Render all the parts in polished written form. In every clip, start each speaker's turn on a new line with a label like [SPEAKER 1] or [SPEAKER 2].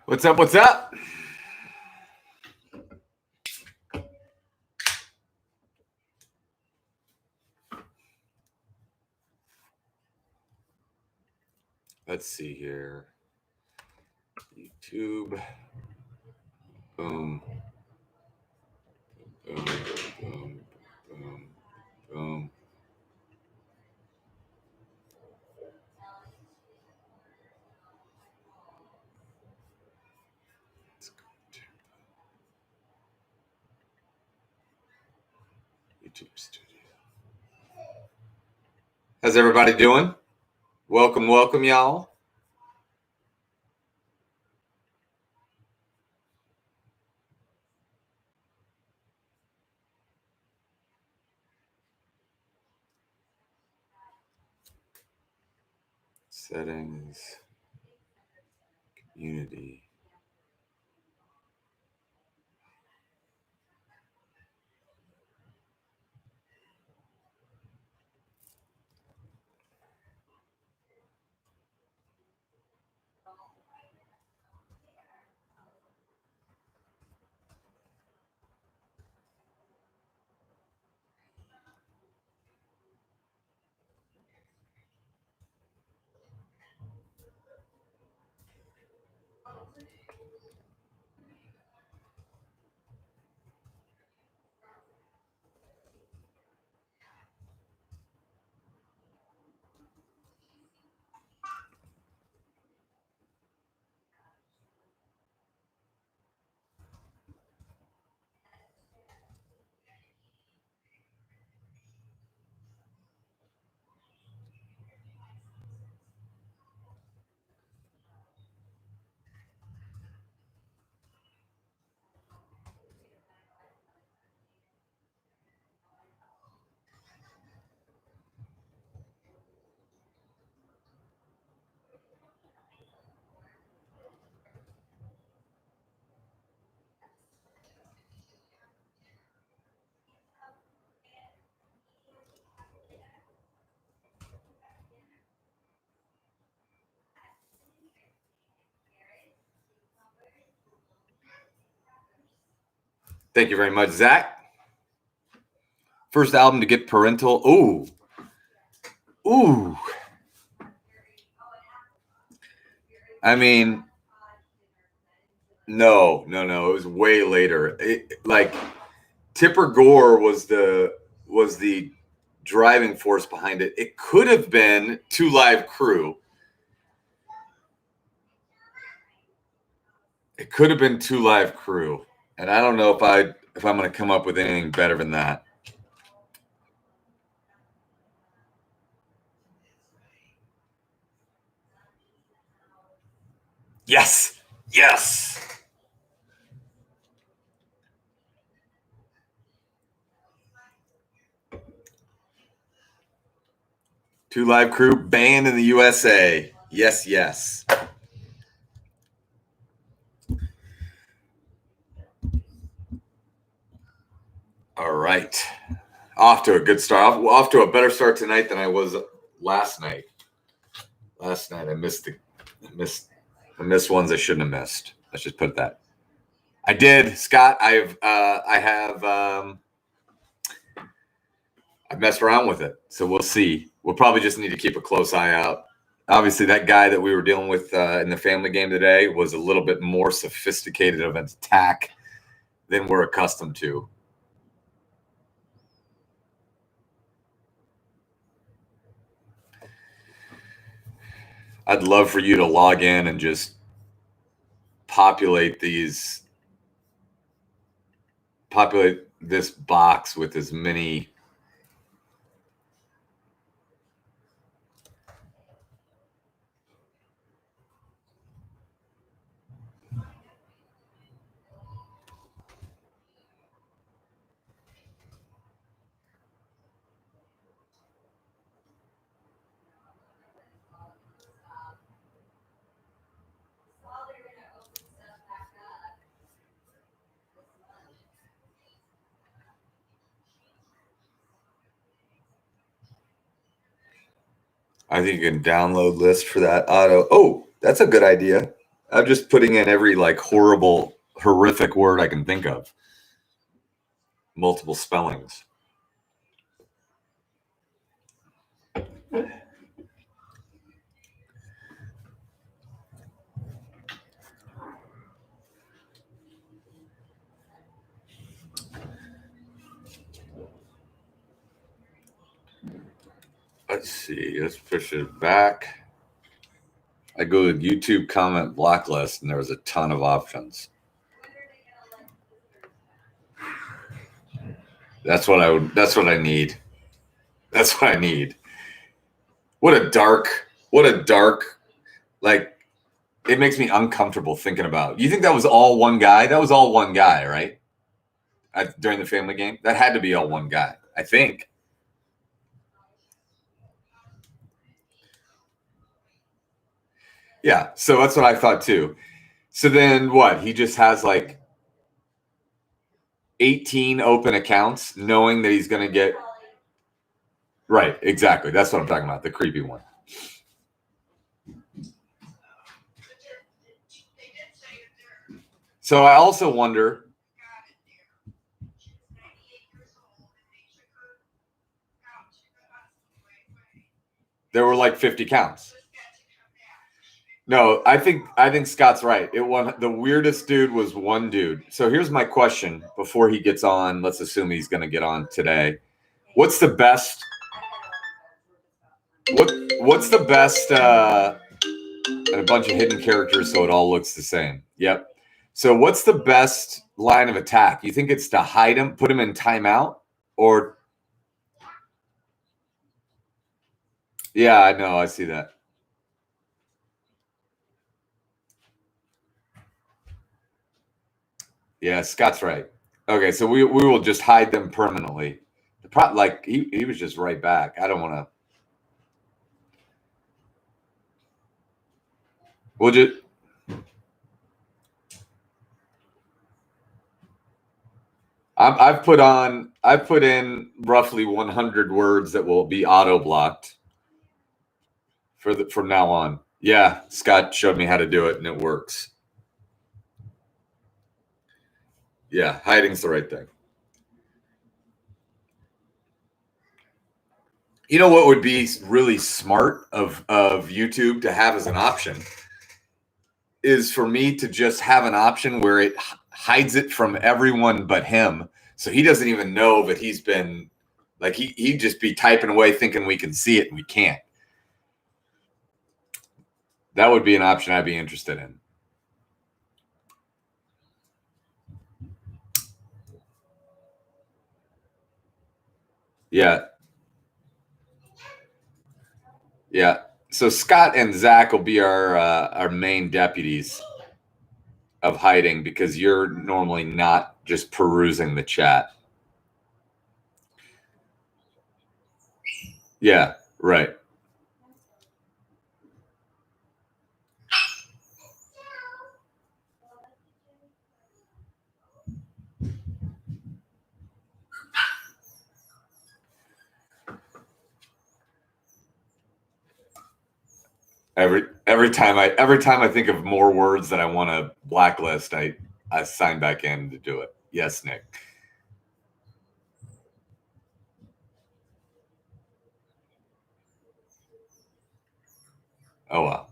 [SPEAKER 1] What's up? What's up? Let's see here. YouTube. Boom. Boom. Boom. Boom. Boom. Let's go to YouTube Studio. How's everybody doing? Welcome, welcome, y'all. Settings. Community. Thank you very much, Zach. First album to get parental. Ooh. I mean, no. It was way later. Tipper Gore was the driving force behind it. It could have been Two Live Crew. It could have been Two Live Crew, and I don't know if I'm going to come up with anything better than that. Yes. Two Live Crew, banned in the USA. Yes. All right. Off to a good start. Off to a better start tonight than I was last night. Last night I missed ones I shouldn't have missed. Let's just put that. I did, Scott. I've messed around with it, so we'll see. We'll probably just need to keep a close eye out. Obviously, that guy that we were dealing with in the family game today was a little bit more sophisticated of an attack than we're accustomed to. I'd love for you to log in and just populate this box with as many. I think you can download list for that auto. Oh, that's a good idea. I'm just putting in every like horrible, horrific word I can think of. Multiple spellings. Let's see. Let's push it back. I go to YouTube comment block list, and there was a ton of options. That's what I would. That's what I need. That's what I need. What a dark. Like, it makes me uncomfortable thinking about. You think that was all one guy? That was all one guy, right? During the family game, that had to be all one guy. I think. Yeah. So that's what I thought too. So then what? He just has like 18 open accounts, knowing that he's going to get. Right. Exactly. That's what I'm talking about. The creepy one. So I also wonder. There were like 50 counts. No, I think Scott's right. The weirdest dude was one dude. So here's my question before he gets on. Let's assume he's going to get on today. What's the best? What's the best? And a bunch of hidden characters, so it all looks the same. Yep. So what's the best line of attack? You think it's to hide him, put him in timeout, or? Yeah, I know. I see that. Yeah, Scott's right. Okay, so we will just hide them permanently. Like he was just right back. I don't want to. We'll just. I've put in roughly 100 words that will be auto blocked from now on. Yeah, Scott showed me how to do it, and it works. Yeah, hiding's the right thing. You know what would be really smart of YouTube to have as an option is for me to just have an option where it hides it from everyone but him, so he doesn't even know that he's been like he'd just be typing away thinking we can see it and we can't. That would be an option I'd be interested in. Yeah. Yeah. So Scott and Zach will be our main deputies of hiding because you're normally not just perusing the chat. Yeah, right. Every time I think of more words that I want to blacklist, I sign back in to do it. Yes, Nick. Oh well.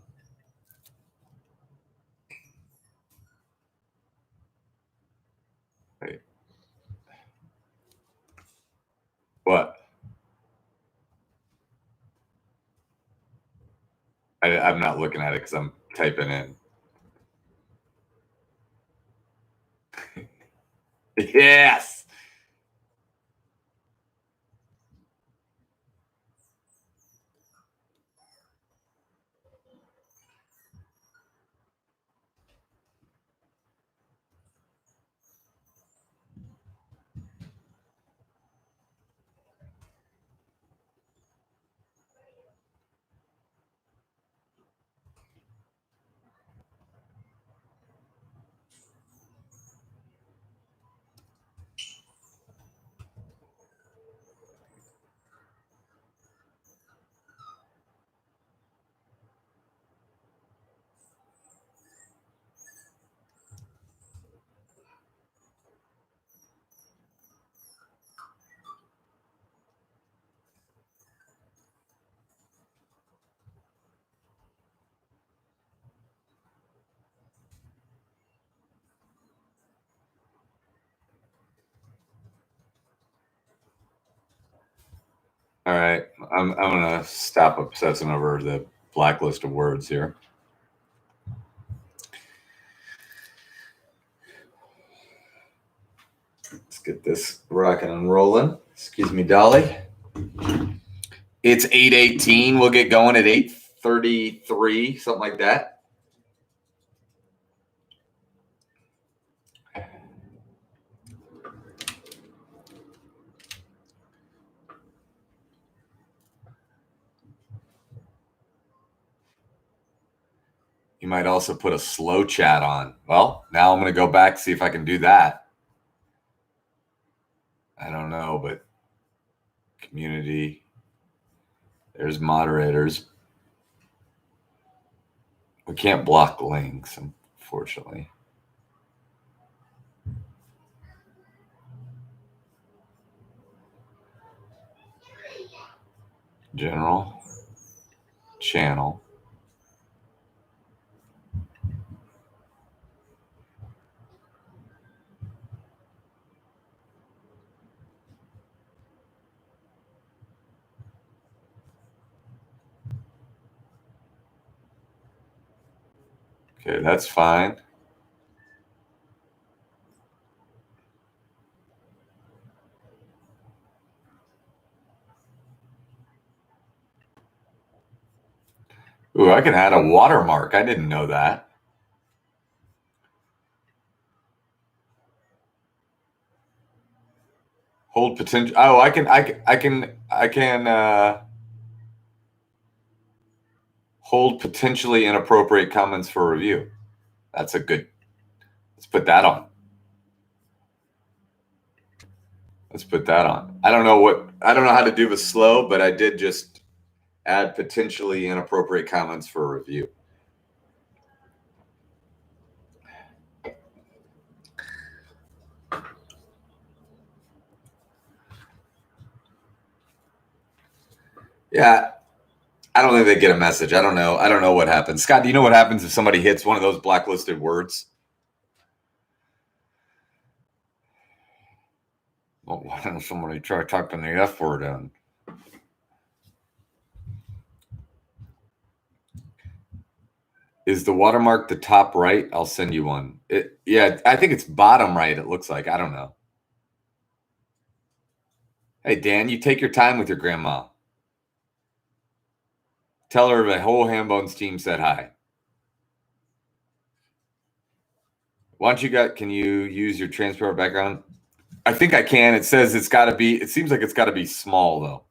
[SPEAKER 1] Hey. What? I'm not looking at it because I'm typing in. Yes. All right. I'm gonna stop obsessing over the blacklist of words here. Let's get this rocking and rolling. Excuse me, Dolly. It's 8:18. We'll get going at 8:33, something like that. You might also put a slow chat on. Well, now I'm going to go back, see if I can do that. I don't know, but community, there's moderators. We can't block links, unfortunately. General, channel. Okay, that's fine. Ooh, I can add a watermark. I didn't know that. Hold potential. Oh, I can hold potentially inappropriate comments for review. That's a good. Let's put that on. Let's put that on. I don't know how to do the slow, but I did just add potentially inappropriate comments for review. Yeah, I don't think they get a message. I don't know. I don't know what happens. Scott, do you know what happens if somebody hits one of those blacklisted words? Well, why don't somebody try typing the F word in? Is the watermark the top right? I'll send you one. Yeah, I think it's bottom right, it looks like. I don't know. Hey, Dan, you take your time with your grandma. Tell her the whole Hambones team said hi. Why don't you can you use your transparent background? I think I can. It says it seems like it's got to be small, though.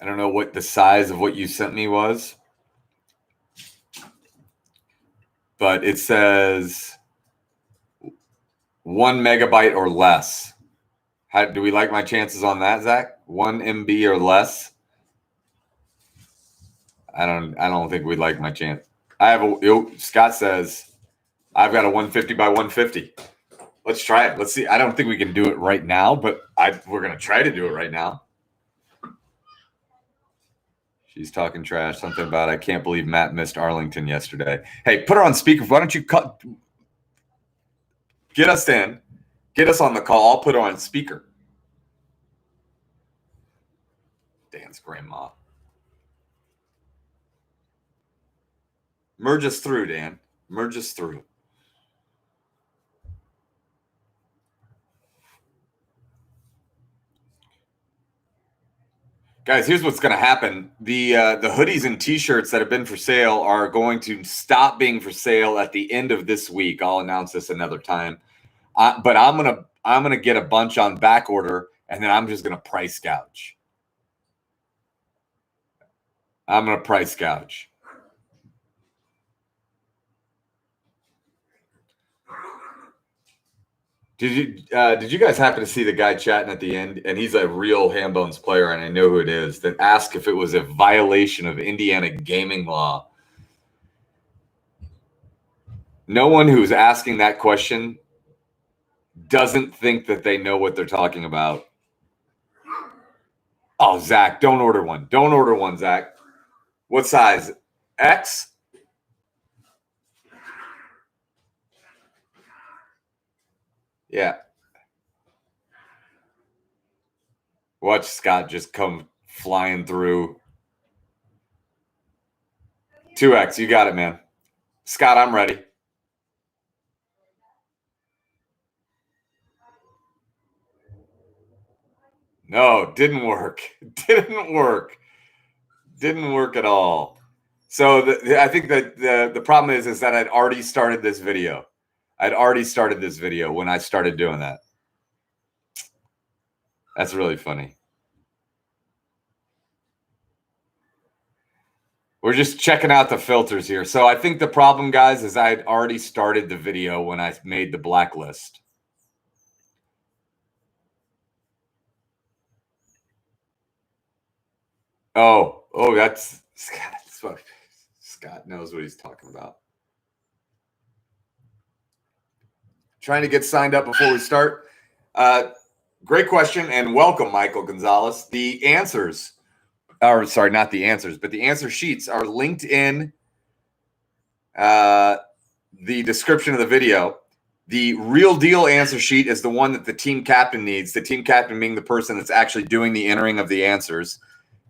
[SPEAKER 1] I don't know what the size of what you sent me was, but it says 1 megabyte or less. Do we like my chances on that, Zach? 1 MB or less? I don't think we'd like my chance. Scott says I've got a 150 by 150. Let's try it. Let's see. I don't think we can do it right now, but we're gonna try to do it right now. She's talking trash. Something about I can't believe Matt missed Arlington yesterday. Hey, put her on speaker. Why don't you get us in? Get us on the call. I'll put her on speaker. Dan's grandma. Merge us through, Dan. Merge us through. Guys, here's what's going to happen. The hoodies and T-shirts that have been for sale are going to stop being for sale at the end of this week. I'll announce this another time. But I'm gonna get a bunch on back order, and then I'm just gonna price gouge. I'm gonna price gouge. Did you guys happen to see the guy chatting at the end? And he's a real Hambones player, and I know who it is, that asked if it was a violation of Indiana gaming law. No one who's asking that question doesn't think that they know what they're talking about. Oh, Zach, don't order one. Don't order one, Zach. What size? X? Yeah. Watch Scott just come flying through. 2X, you got it, man. Scott, I'm ready. No, didn't work. Didn't work. Didn't work at all. So I think that the problem is that I'd already started this video. I'd already started this video when I started doing that. That's really funny. We're just checking out the filters here. So I think the problem, guys, is I had already started the video when I made the blacklist. Oh, that's Scott knows what he's talking about. Trying to get signed up before we start. Great question, and welcome, Michael Gonzalez. The answers, or sorry, not the answers, but the answer sheets are linked in the description of the video. The real deal answer sheet is the one that the team captain needs, the team captain being the person that's actually doing the entering of the answers.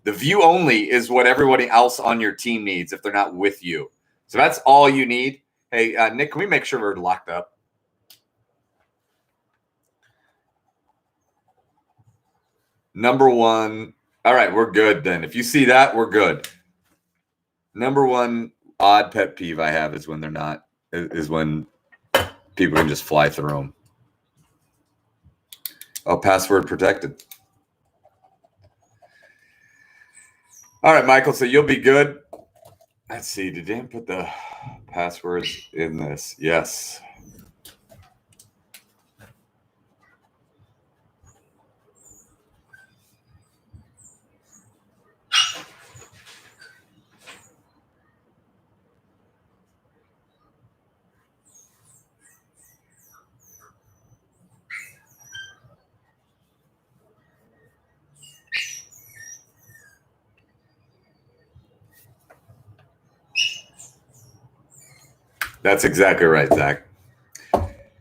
[SPEAKER 1] The view only is what everybody else on your team needs if they're not with you. So that's all you need. Hey, Nick, can we make sure we're locked up? Number one. All right, we're good then. If you see that, we're good. Number one odd pet peeve I have is when they're not, is when people can just fly through them. Oh, password protected. All right, Michael, so you'll be good. Let's see, did Dan put the passwords in this? Yes. That's exactly right, Zach.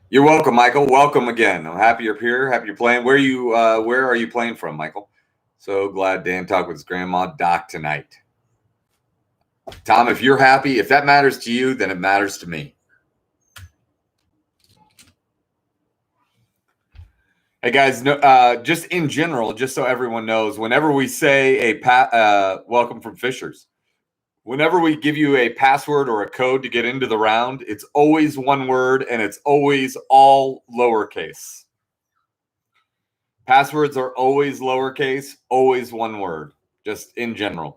[SPEAKER 1] You're welcome, Michael. Welcome again. I'm happy you're here. Happy you're playing. Where are you playing from, Michael? So glad Dan talked with his grandma Doc tonight. Tom, if you're happy, if that matters to you, then it matters to me. Hey guys, just in general, just so everyone knows, whenever we say welcome from Fishers, whenever we give you a password or a code to get into the round, it's always one word and it's always all lowercase. Passwords are always lowercase, always one word, just in general.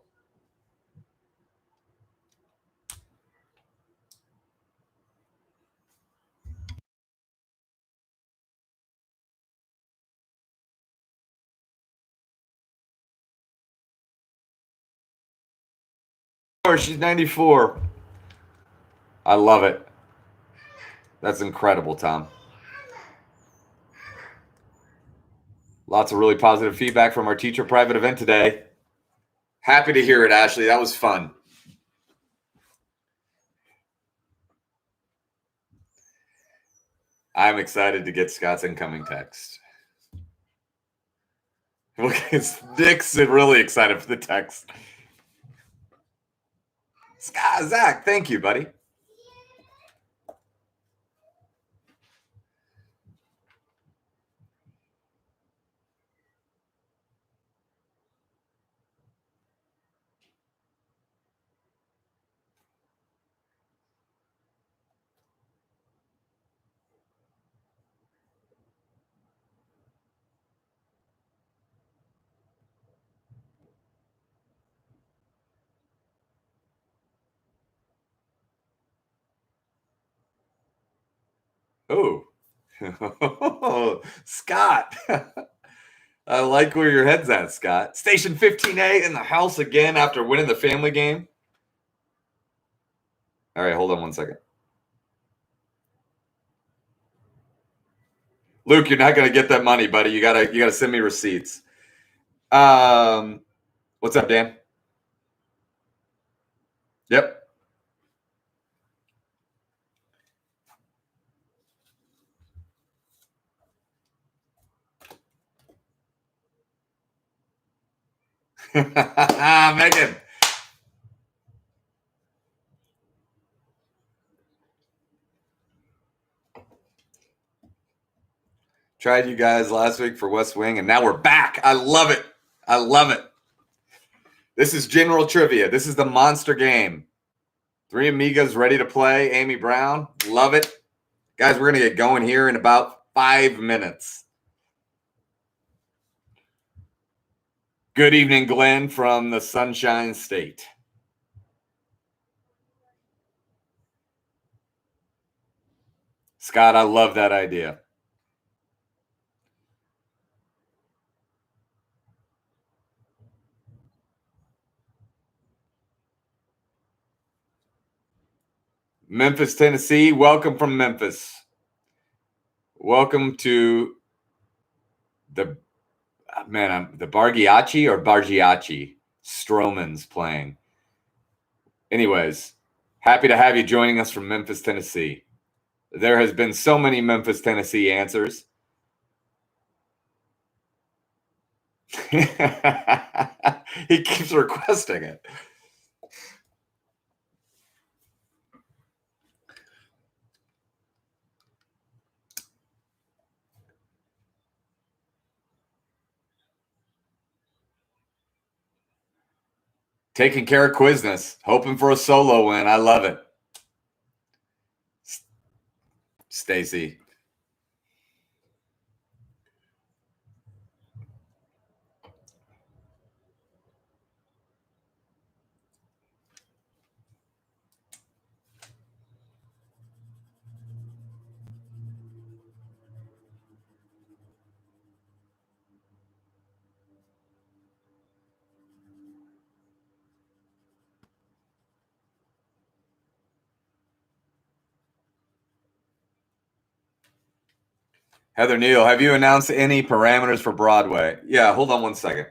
[SPEAKER 1] She's 94. I love it. That's incredible, Tom. Lots of really positive feedback from our teacher private event today. Happy to hear it, Ashley. That was fun. I'm excited to get Scott's incoming text. Nick's really excited for the text. Scott, Zach, thank you, buddy. Oh, Scott. I like where your head's at, Scott. Station 15A in the house again after winning the family game. All right, hold on 1 second. Luke, you're not gonna get that money, buddy. You gotta send me receipts. What's up, Dan? Yep. Megan. Tried you guys last week for West Wing, and now we're back. I love it. I love it. This is general trivia. This is the monster game. Three amigas ready to play. Amy Brown. Love it. Guys, we're going to get going here in about 5 minutes. Good evening, Glenn from the Sunshine State. Scott, I love that idea. Memphis, Tennessee. Welcome from Memphis. Welcome to the the Bargiacci or Bargiacci. Stroman's playing. Anyways, happy to have you joining us from Memphis, Tennessee. There has been so many Memphis, Tennessee answers. He keeps requesting it. Taking care of Quiznos, hoping for a solo win. I love it. Stacy. Heather Neal, have you announced any parameters for Broadway? Yeah, hold on one second.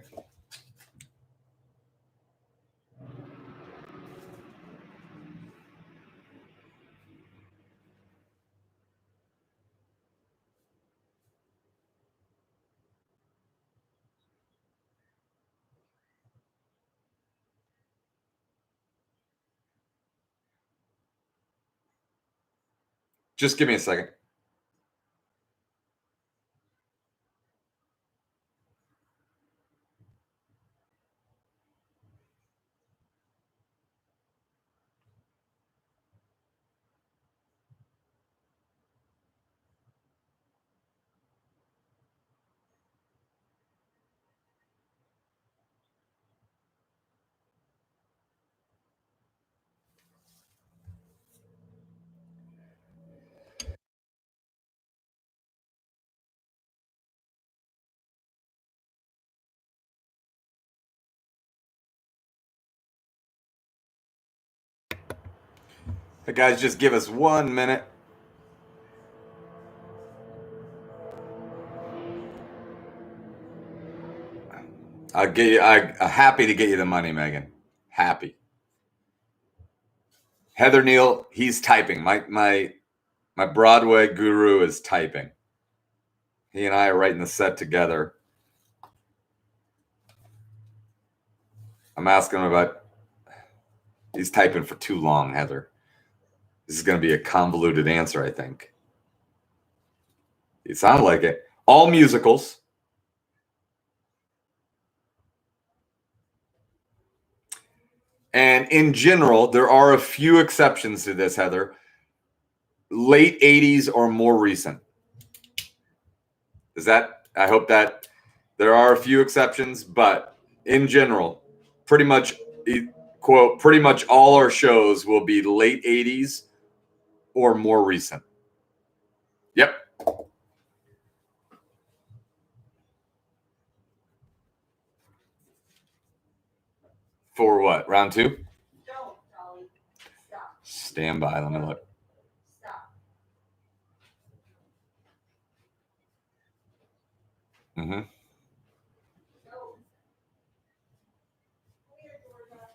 [SPEAKER 1] Just give me a second. Hey guys, just give us 1 minute. I'm happy to get you the money, Megan. Happy. Heather Neal, he's typing. My Broadway guru is typing. He and I are writing the set together. I'm asking him about. He's typing for too long, Heather. This is going to be a convoluted answer, I think. It sounded like it. All musicals. And in general, there are a few exceptions to this, Heather. Late 80s or more recent. I hope that there are a few exceptions, but in general, pretty much, quote, pretty much all our shows will be late 80s or more recent. Yep. For what? Round 2?
[SPEAKER 2] Don't, Dolly. Stop.
[SPEAKER 1] Stand by. Let me look.
[SPEAKER 2] Stop.
[SPEAKER 1] Mm-hmm.
[SPEAKER 2] No. Here, Georgia.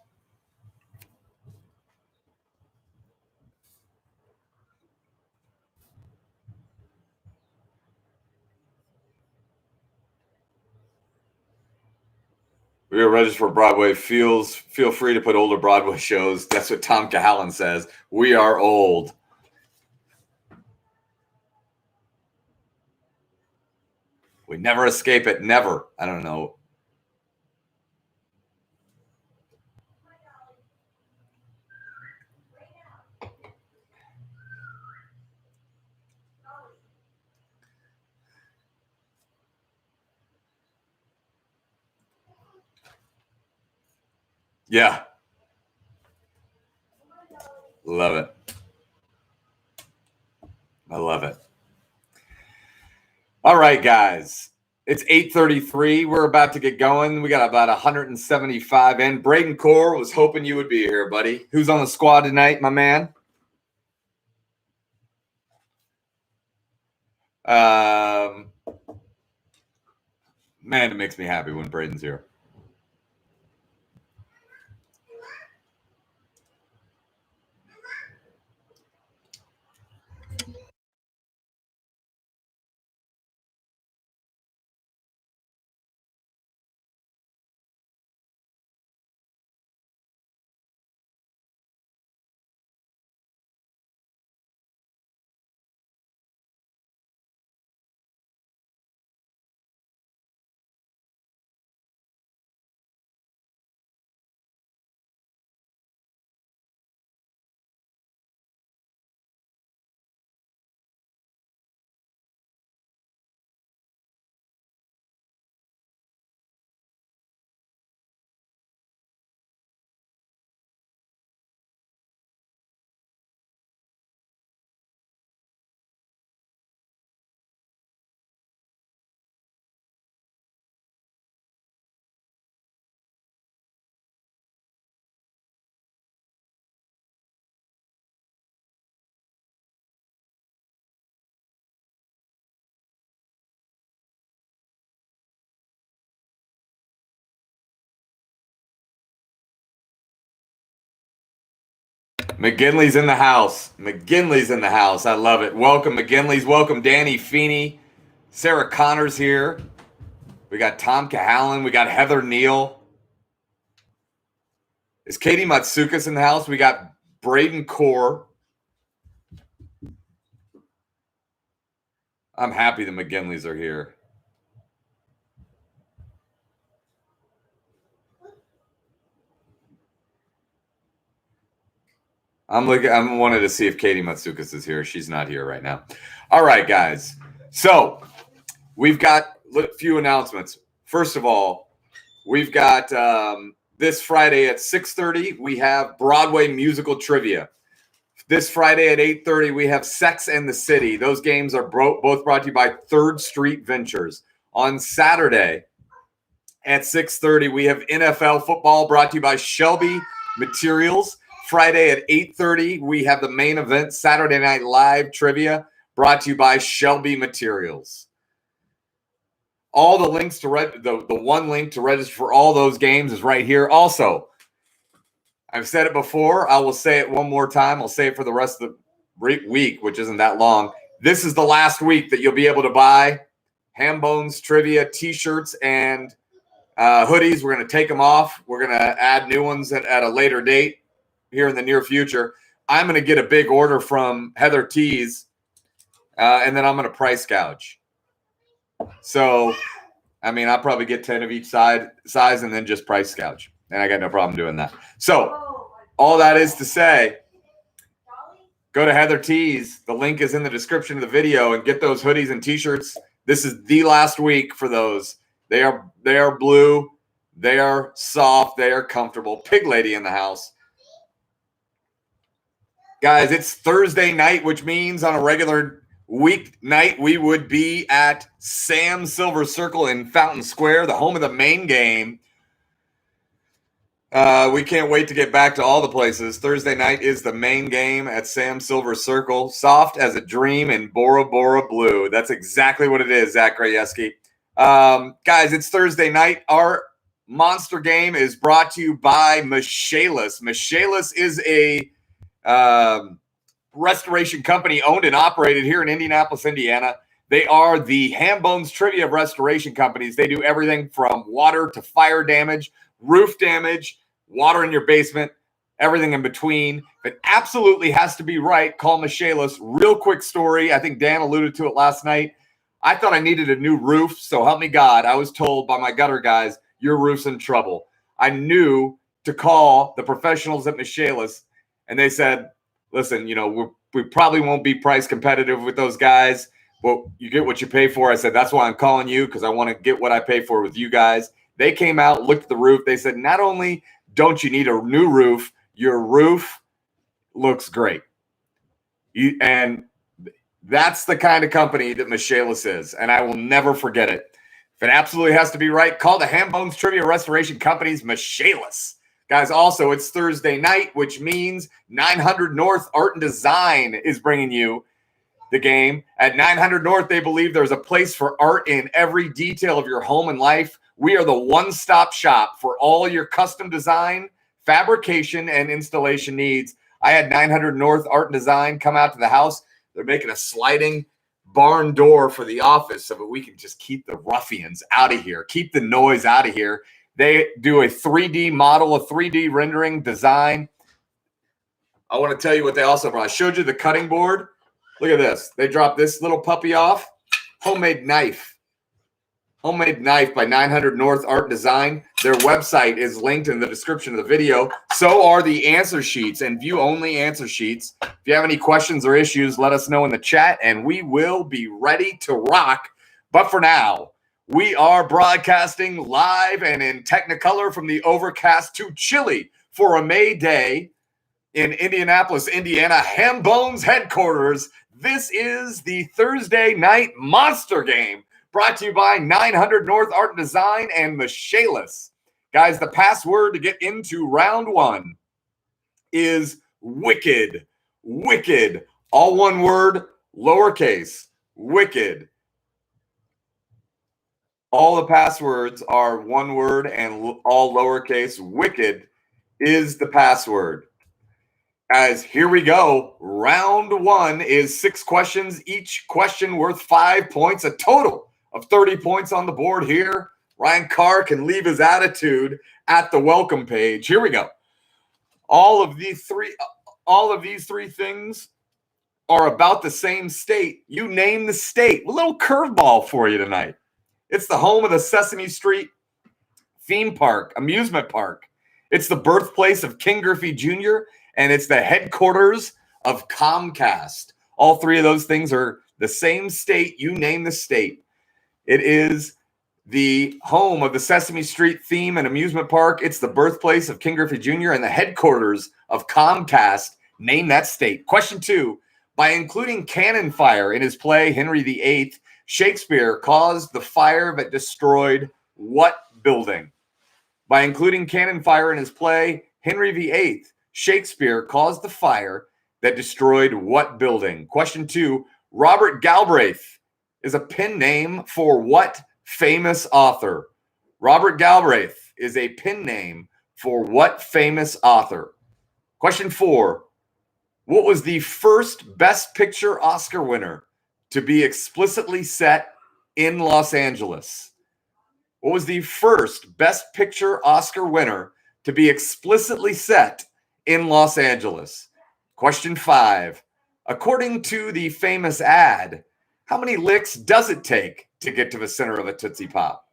[SPEAKER 1] We are registered for Broadway. Feel free to put older Broadway shows. That's what Tom Cahalan says. We are old. We never escape it. Never. I don't know. Yeah. Love it. I love it. All right, guys. It's 8:33. We're about to get going. We got about 175 in. Braden Core was hoping you would be here, buddy. Who's on the squad tonight, my man? Man, it makes me happy when Braden's here. McGinley's in the house. McGinley's in the house. I love it. Welcome, McGinley's. Welcome, Danny Feeney. Sarah Connor's here. We got Tom Cahalan. We got Heather Neal. Is Katie Matsukas in the house? We got Braden Core. I'm happy the McGinleys are here. I'm wanted to see if Katie Matsukas is here. She's not here right now. All right, guys. So we've got a few announcements. First of all, we've got this Friday at 6:30, we have Broadway musical trivia. This Friday at 8:30, we have Sex and the City. Those games are both brought to you by Third Street Ventures. On Saturday at 6:30, we have NFL football brought to you by Shelby Materials. Friday at 8:30, we have the main event, Saturday Night Live trivia, brought to you by Shelby Materials. All the links to the one link to register for all those games is right here. Also, I've said it before. I will say it one more time. I'll say it for the rest of the week, which isn't that long. This is the last week that you'll be able to buy Ham Bones Trivia T-shirts and hoodies. We're going to take them off. We're going to add new ones at a later date here in the near future. I'm going to get a big order from Heather Tees, and then I'm going to price gouge. So, I mean, I'll probably get 10 of each size and then just price gouge. And I got no problem doing that. So, all that is to say, go to Heather Tees. The link is in the description of the video and get those hoodies and T-shirts. This is the last week for those. They are blue. They are soft. They are comfortable. Pig Lady in the house. Guys, it's Thursday night, which means on a regular weeknight, we would be at Sam's Silver Circle in Fountain Square, the home of the main game. We can't wait to get back to all the places. Thursday night is the main game at Sam's Silver Circle. Soft as a dream in Bora Bora Blue. That's exactly what it is, Zach Rajewski. Guys, it's Thursday night. Our monster game is brought to you by Michaelis. Michaelis is a restoration company owned and operated here in Indianapolis, Indiana. They are the Ham Bones Trivia of restoration companies. They do everything from water to fire damage, roof damage, water in your basement, everything in between. If it absolutely has to be right, call Michaelis. Real quick story. I think Dan alluded to it last night. I thought I needed a new roof, so help me God. I was told by my gutter guys, your roof's in trouble. I knew to call the professionals at Michaelis, and they said, listen, we probably won't be price competitive with those guys, but you get what you pay for. I said, that's why I'm calling you, because I want to get what I pay for with you guys. They came out, looked at the roof. They said, not only don't you need a new roof, your roof looks great. And that's the kind of company that Michaelis is, and I will never forget it. If it absolutely has to be right, call the Hambones Trivia Restoration Company's Michaelis. Guys, also, it's Thursday night, which means 900 North Art and Design is bringing you the game. At 900 North, they believe there's a place for art in every detail of your home and life. We are the one-stop shop for all your custom design, fabrication, and installation needs. I had 900 North Art and Design come out to the house. They're making a sliding barn door for the office so that we can just keep the ruffians out of here, keep the noise out of here. They do a 3D model, a 3D rendering design. I want to tell you what they also brought. I showed you the cutting board. Look at this. They dropped this little puppy off. Homemade knife. Homemade knife by 900 North Art Design. Their website is linked in the description of the video. So are the answer sheets and view-only answer sheets. If you have any questions or issues, let us know in the chat, and we will be ready to rock. But for now, we are broadcasting live and in Technicolor from the overcast to chilly for a May day in Indianapolis, Indiana, Hambones headquarters. This is the Thursday night monster game brought to you by 900 North Art and Design and Michaelis. Guys, the password to get into round one is wicked. Wicked. All one word, lowercase. Wicked. All the passwords are one word and all lowercase. Wicked is the password. Guys, here we go. Round one is 6 questions, each question worth 5 points, a total of 30 points on the board here. Ryan Carr can leave his attitude at the welcome page. Here we go. All of these three things are about the same state. You name the state. A little curveball for you tonight. It's the home of the Sesame Street theme park, amusement park. It's the birthplace of King Griffey Jr., and it's the headquarters of Comcast. All three of those things are the same state. You name the state. It is the home of the Sesame Street theme and amusement park. It's the birthplace of King Griffey Jr. and the headquarters of Comcast. Name that state. Question 2. By including cannon fire in his play Henry VIII, Shakespeare caused the fire that destroyed what building? By including cannon fire in his play Henry VIII, Shakespeare caused the fire that destroyed what building? Question 2. Robert Galbraith is a pen name for what famous author? Robert Galbraith is a pen name for what famous author? Question 4. What was the first Best Picture Oscar winner to be explicitly set in Los Angeles? What was the first Best Picture Oscar winner to be explicitly set in Los Angeles? Question 5. According to the famous ad, how many licks does it take to get to the center of a Tootsie Pop?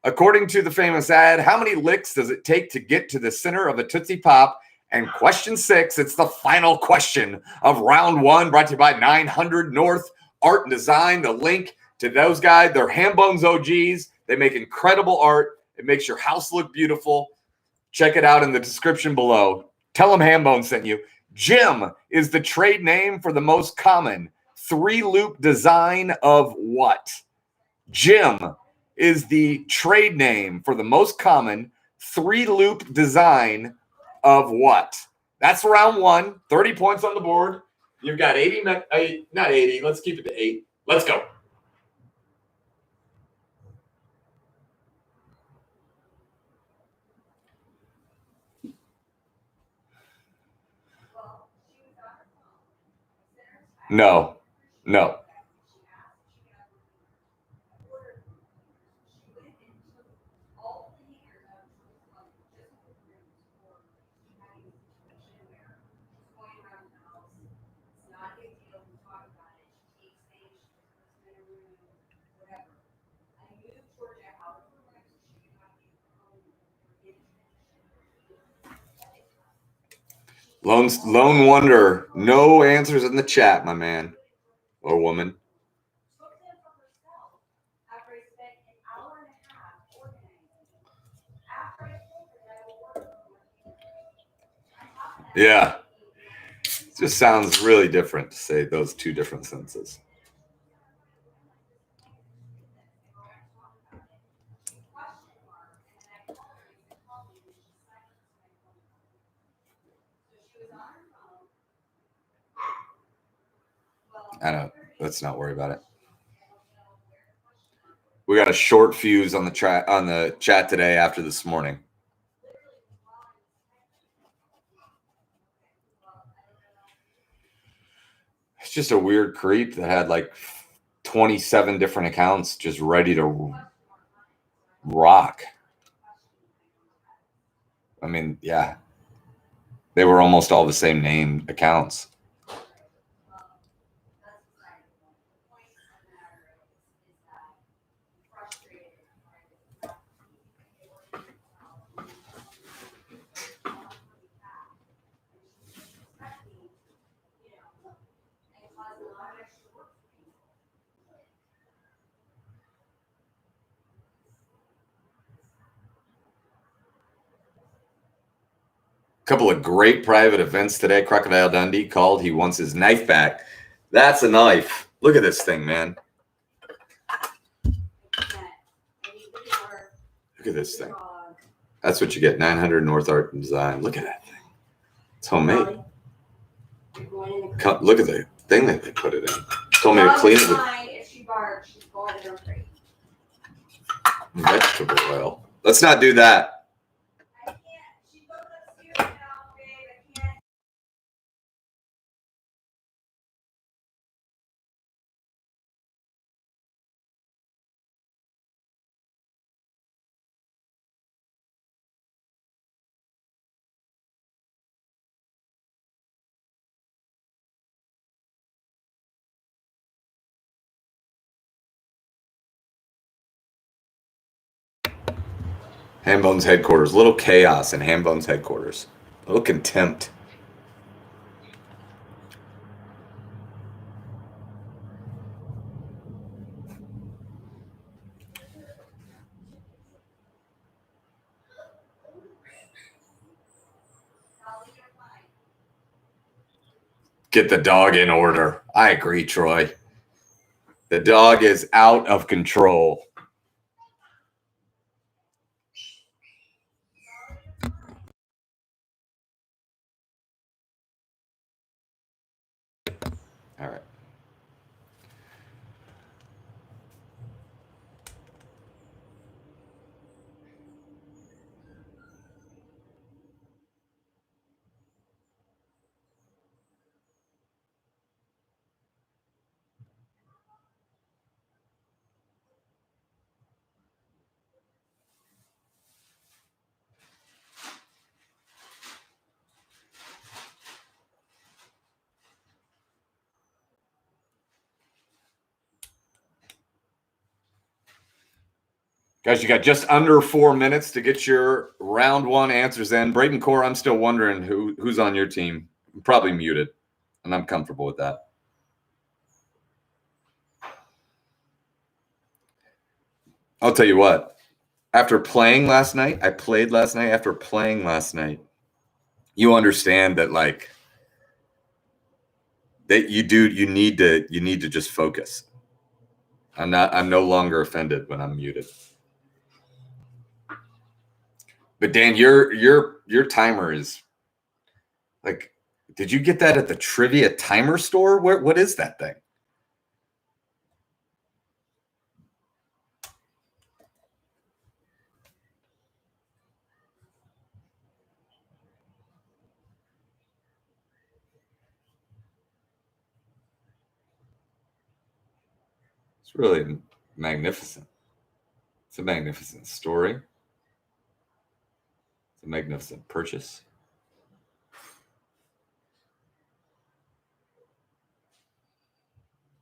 [SPEAKER 1] According to the famous ad, how many licks does it take to get to the center of a Tootsie Pop? And question 6, it's the final question of round one, brought to you by 900 North Art and Design. The link to those guys, they're Hambones OGs. They make incredible art. It makes your house look beautiful. Check it out in the description below. Tell them Hambone sent you. Jim is the trade name for the most common 3-loop design of what? Jim is the trade name for the most common 3-loop design of what? That's round one. 30 points on the board. You've got 80, not 80. Let's keep it to 8. Let's go. No. Lone Wonder. No answers in the chat, my man or woman.
[SPEAKER 2] Took them for herself after I spent an hour and a half organizing. After I told her that I would order them when I came in. On top of that,
[SPEAKER 1] Yeah. It just sounds really different to say those two different sentences. I don't. Let's not worry about it. We got a short fuse on the chat today after this morning. It's just a weird creep that had like 27 different accounts just ready to rock. I mean, yeah. They were almost all the same name accounts. Couple of great private events today. Crocodile Dundee called. He wants his knife back. That's a knife. Look at this thing, man. Look at this thing. That's what you get. 900 North Art and Design. Look at that thing. It's homemade. Look at the thing that they put it in. Told me to clean it with
[SPEAKER 2] if she barks, she's going to her free.
[SPEAKER 1] vegetable oil. Let's not do that.
[SPEAKER 2] I can't. She goes upstairs now, babe. I can't.
[SPEAKER 1] Hambone's headquarters. Little chaos in Hambone's headquarters. A little contempt. Get the dog in order. I agree, Troy. The dog is out of control. All right. Guys, you got just under 4 minutes to get your round one answers in. Braden Core, I'm still wondering who's on your team. I'm probably muted, and I'm comfortable with that. I'll tell you what. After playing last night, after playing last night, you understand that like that you need to just focus. I'm no longer offended when I'm muted. But Dan, your timer is like, did you get that at the trivia timer store? What is that thing? It's really magnificent. It's a magnificent story. It's a magnificent purchase.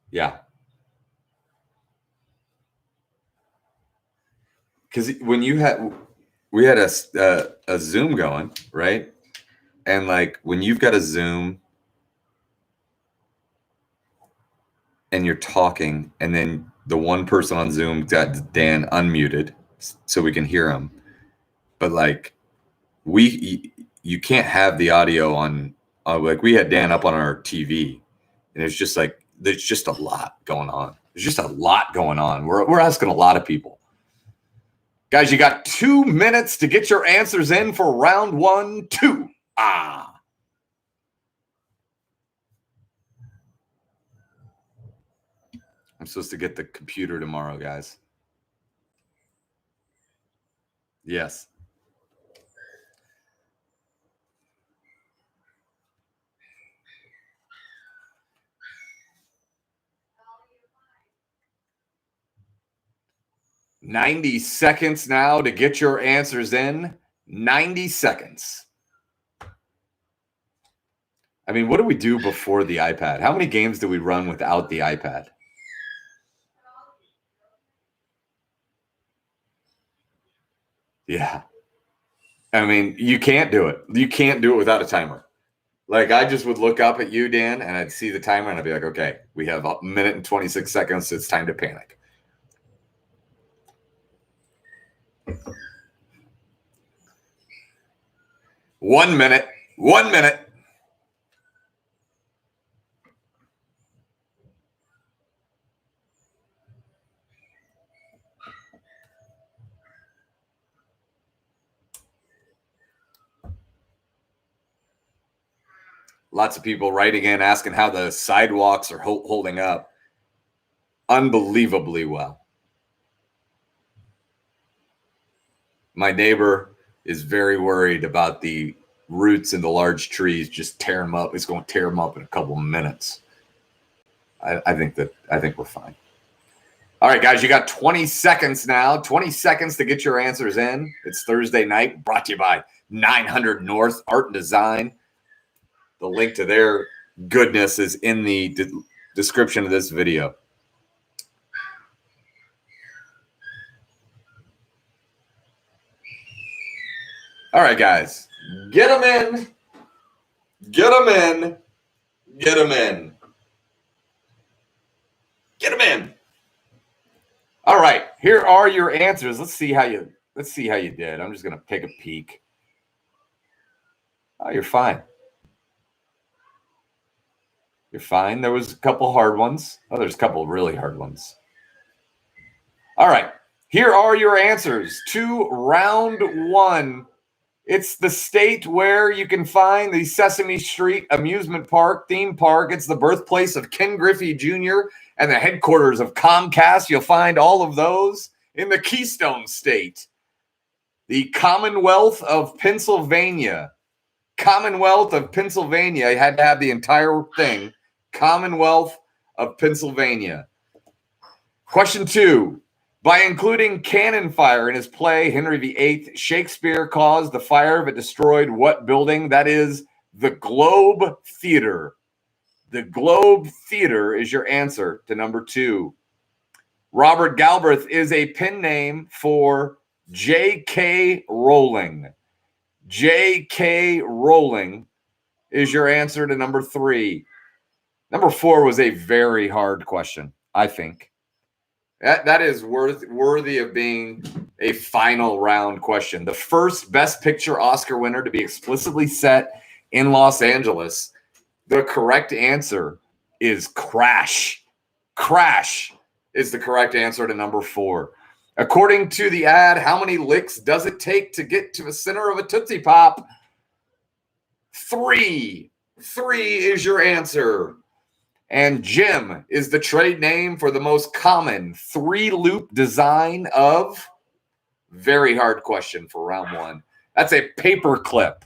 [SPEAKER 1] Yeah. Because when we had a Zoom going, right? And like when you've got a Zoom and you're talking, and then the one person on Zoom got Dan unmuted so we can hear him. But like you can't have the audio on, like we had Dan up on our TV, and it's just like, there's just a lot going on. There's just a lot going on. We're asking a lot of people. Guys, you got 2 minutes to get your answers in for round 1, 2. I'm supposed to get the computer tomorrow, guys. Yes. "90 seconds now to get your answers in. 90 seconds. I mean, what do we do before the iPad? How many games do we run without the iPad? Yeah. I mean, you can't do it. You can't do it without a timer. Like, I just would look up at you, Dan, and I'd see the timer, and I'd be like, okay, we have a minute and 26 seconds. It's time to panic. One minute. Lots of people writing in, asking how the sidewalks are holding up. Unbelievably well. My neighbor is very worried about the roots in the large trees. Just tear them up. It's going to tear them up in a couple of minutes. I think we're fine. All right, guys, you got 20 seconds now. 20 seconds to get your answers in. It's Thursday night, brought to you by 900 North Art and Design. The link to their goodness is in the description of this video. All right, guys, get them in. Get them in. Get them in. Get them in. All right, here are your answers. Let's see how you did. I'm just gonna take a peek. Oh, you're fine. You're fine. There was a couple hard ones. Oh, there's a couple really hard ones. All right, here are your answers to round 1. It's the state where you can find the Sesame Street amusement park, theme park. It's the birthplace of Ken Griffey Jr. and the headquarters of Comcast. You'll find all of those in the Keystone State. The Commonwealth of Pennsylvania. Commonwealth of Pennsylvania. I had to have the entire thing. Commonwealth of Pennsylvania. Question 2. By including cannon fire in his play, Henry VIII, Shakespeare caused the fire that destroyed what building? That is the Globe Theater. The Globe Theater is your answer to number 2. Robert Galbraith is a pen name for J.K. Rowling. J.K. Rowling is your answer to number 3. Number 4 was a very hard question, I think. That is worthy of being a final round question. The first Best Picture Oscar winner to be explicitly set in Los Angeles. The correct answer is Crash. Crash is the correct answer to number 4. According to the ad, how many licks does it take to get to the center of a Tootsie Pop? 3. 3 is your answer. And Jim is the trade name for the most common 3-loop design of, very hard question for round 1. That's a paper clip.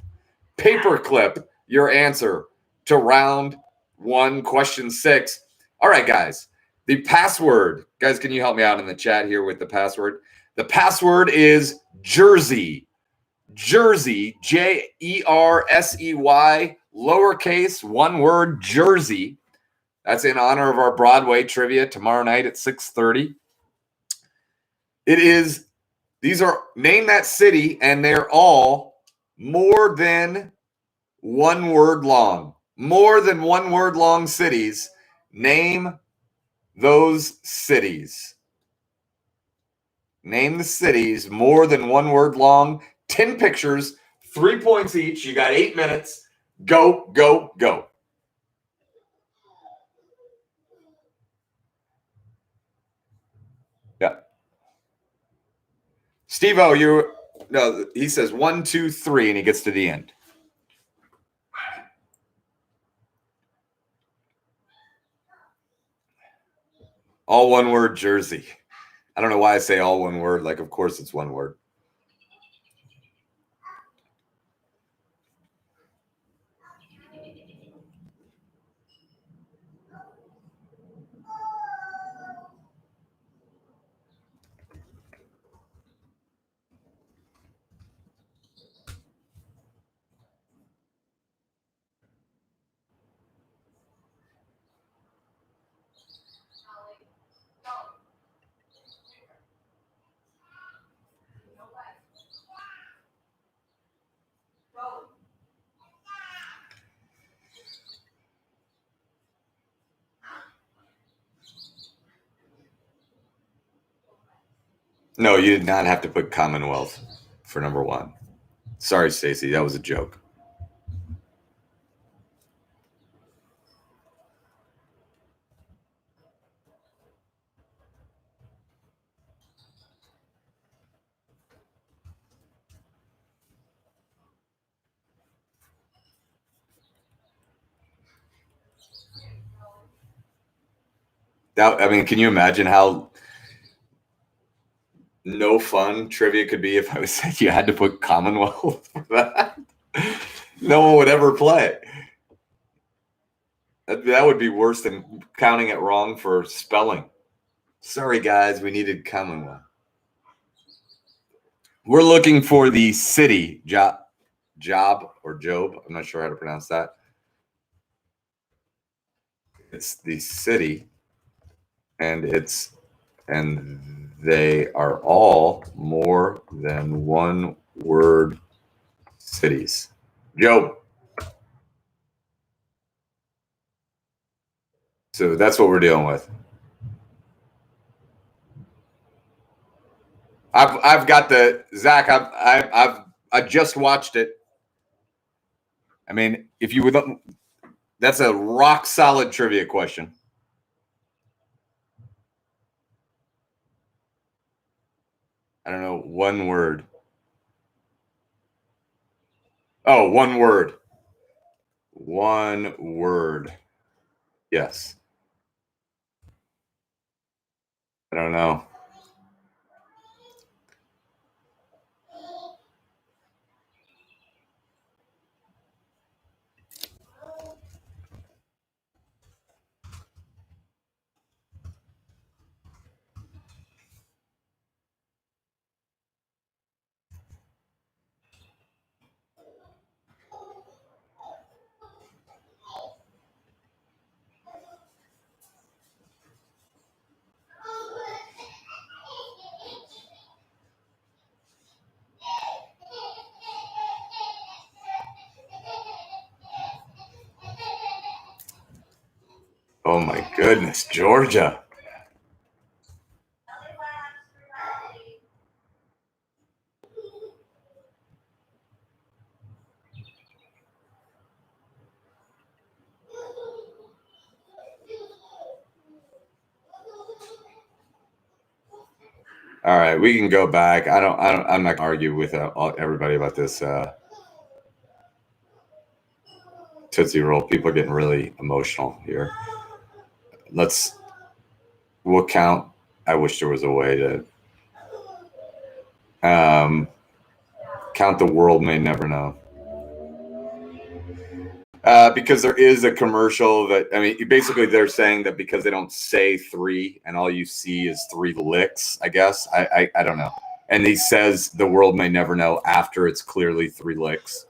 [SPEAKER 1] Paper clip, your answer to round 1, question 6. All right, guys, the password. Guys, can you help me out in the chat here with the password? The password is Jersey. Jersey, Jersey, lowercase, one word, Jersey. That's in honor of our Broadway trivia tomorrow night at 6:30. These are, name that city, and they're all more than 1 word long. More than 1 word long cities. Name those cities. Name the cities more than 1 word long. 10 pictures, 3 points each. You got 8 minutes. Go, go, go. Yeah. Steve-O, he says 1, 2, 3, and he gets to the end. All 1 word Jersey. I don't know why I say all 1 word. Like, of course it's 1 word. No, you did not have to put Commonwealth for number 1. Sorry, Stacy. That was a joke. Can you imagine how no fun trivia could be if I was saying you had to put Commonwealth for that? No one would ever play. That would be worse than counting it wrong for spelling. Sorry, guys, we needed Commonwealth. We're looking for the city job or Job. I'm not sure how to pronounce that. It's the city, and they are all more than 1 word cities. Job. So that's what we're dealing with. I've got the Zach. I just watched it. I mean, if you would, that's a rock solid trivia question. I don't know, 1 word. Oh, 1 word. 1 word. Yes. I don't know. Oh my goodness, Georgia. All right, we can go back. I'm not gonna argue with everybody about this Tootsie Roll. People are getting really emotional here. We'll count. I wish there was a way to count the world may never know. Because there is a commercial that, basically they're saying that because they don't say 3 and all you see is 3 licks, I guess. I don't know. And he says the world may never know after it's clearly 3 licks.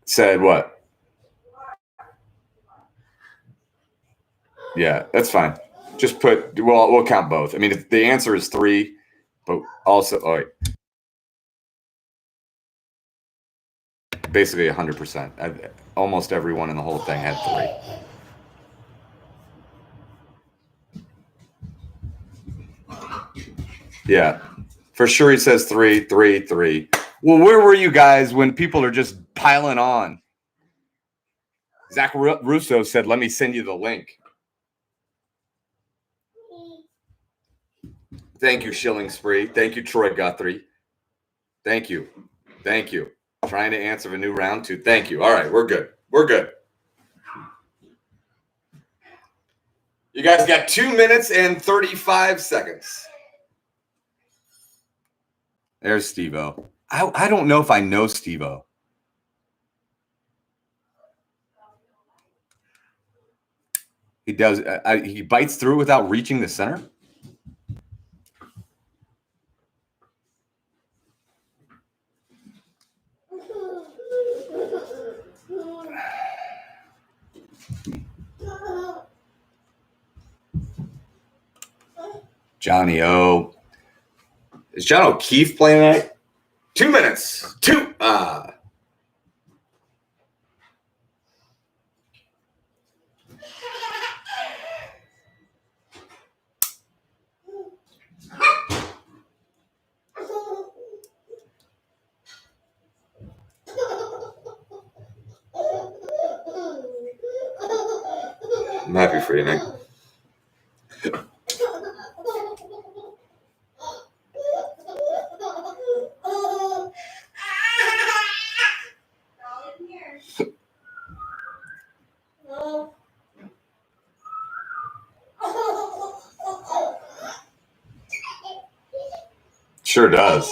[SPEAKER 1] Said what? Yeah, that's fine. Just we'll count both. If the answer is 3, But also, basically 100%. Almost everyone in the whole thing had 3. Yeah, for sure. He says 3, 3, 3. Well, where were you guys when people are just piling on? Zach Russo said, "Let me send you the link." Thank you, Shilling Spree. Thank you, Troy Guthrie. Thank you. Thank you. Trying to answer a new round 2. Thank you. All right, we're good. We're good. You guys got 2 minutes and 35 seconds. There's Steve-O. I don't know if I know Steve-O. He does. He bites through without reaching the center. Johnny O. Is John O'Keefe playing tonight? 2 minutes. 2. I'm happy for you, Nick. Sure does.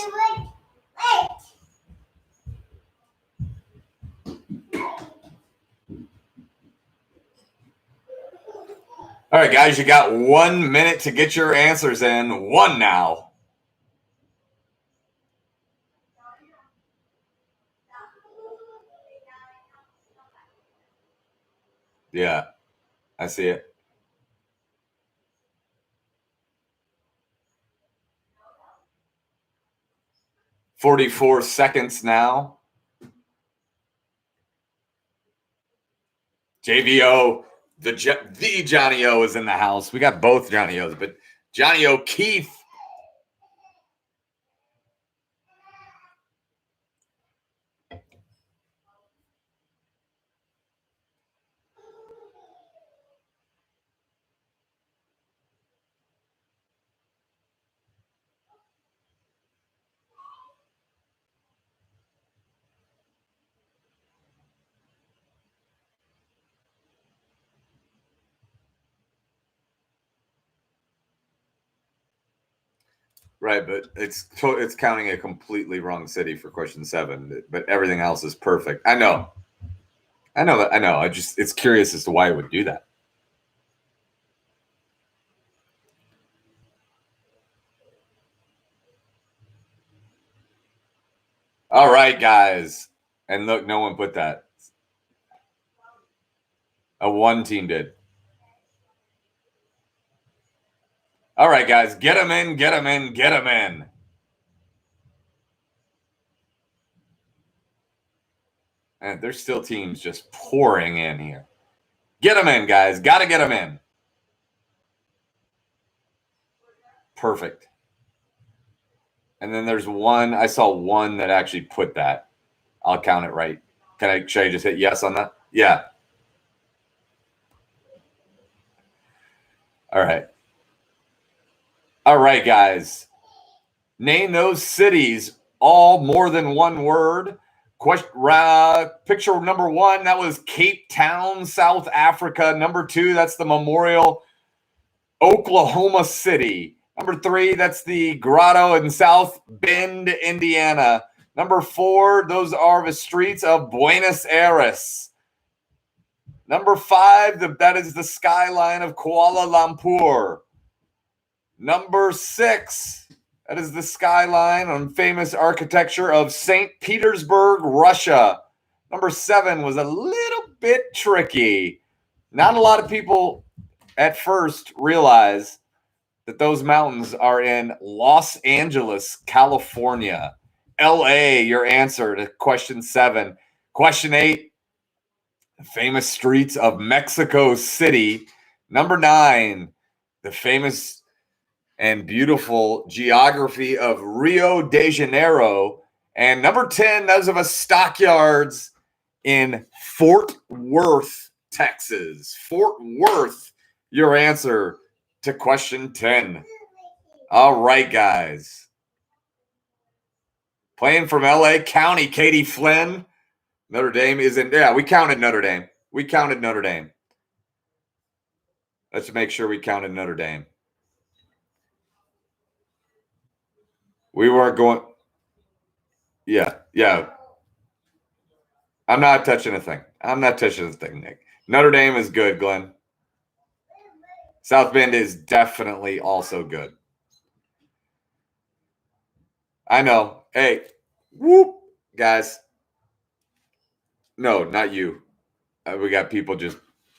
[SPEAKER 1] All right, guys, you got 1 minute to get your answers in. 1 now. Yeah, I see it. 44 seconds now. JVO, the Johnny O is in the house. We got both Johnny O's, but Johnny O'Keefe. Right, but it's counting a completely wrong city for question 7, but everything else is perfect. I know. It's curious as to why it would do that. All right, guys. And look, no one put that. One team did. All right, guys. Get them in, get them in, get them in. And there's still teams just pouring in here. Get them in, guys. Got to get them in. Perfect. And then there's one. I saw one that actually put that. I'll count it right. Should I just hit yes on that? Yeah. All right. All right, guys. Name those cities, all more than one word. Picture number 1, that was Cape Town, South Africa. Number 2, that's the Memorial, Oklahoma City. Number 3, that's the Grotto in South Bend, Indiana. Number 4, those are the streets of Buenos Aires. Number 5, that is the skyline of Kuala Lumpur. Number 6, that is the skyline on famous architecture of St. Petersburg, Russia. Number 7 was a little bit tricky. Not a lot of people at first realize that those mountains are in Los Angeles, California. LA, your answer to question 7. Question 8, the famous streets of Mexico City. Number 9, the famous and beautiful geography of Rio de Janeiro. And number 10, those of us stockyards in Fort Worth, Texas. Fort Worth, your answer to question 10. All right, guys. Playing from LA County, Katie Flynn. Notre Dame is in. Yeah, we counted Notre Dame. Let's make sure we counted Notre Dame. We weren't going. Yeah. I'm not touching a thing. Nick. Notre Dame is good, Glenn. South Bend is definitely also good. I know. Hey, whoop, guys. No, not you. We got people just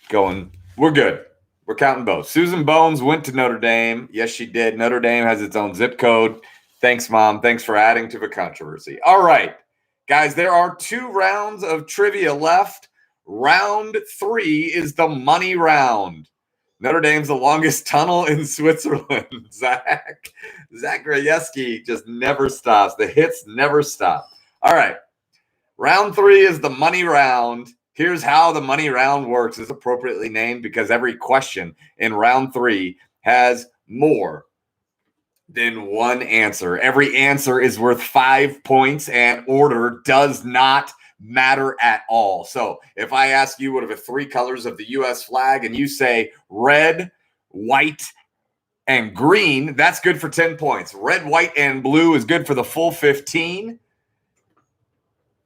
[SPEAKER 1] going. We're good. We're counting both. Susan Bones went to Notre Dame. Yes, she did. Notre Dame has its own zip code. Thanks, Mom. Thanks for adding to the controversy. All right, guys, there are 2 rounds of trivia left. Round 3 is the money round. Notre Dame's the longest tunnel in Switzerland. Zach Grajewski just never stops. The hits never stop. All right. Round 3 is the money round. Here's how the money round works. It's appropriately named because every question in round 3 has more than one answer. Every answer is worth 5 points, and order does not matter at all. So if I ask you what are the 3 colors of the U.S. flag and you say red, white, and green, that's good for 10 points. Red, white, and blue is good for the full 15.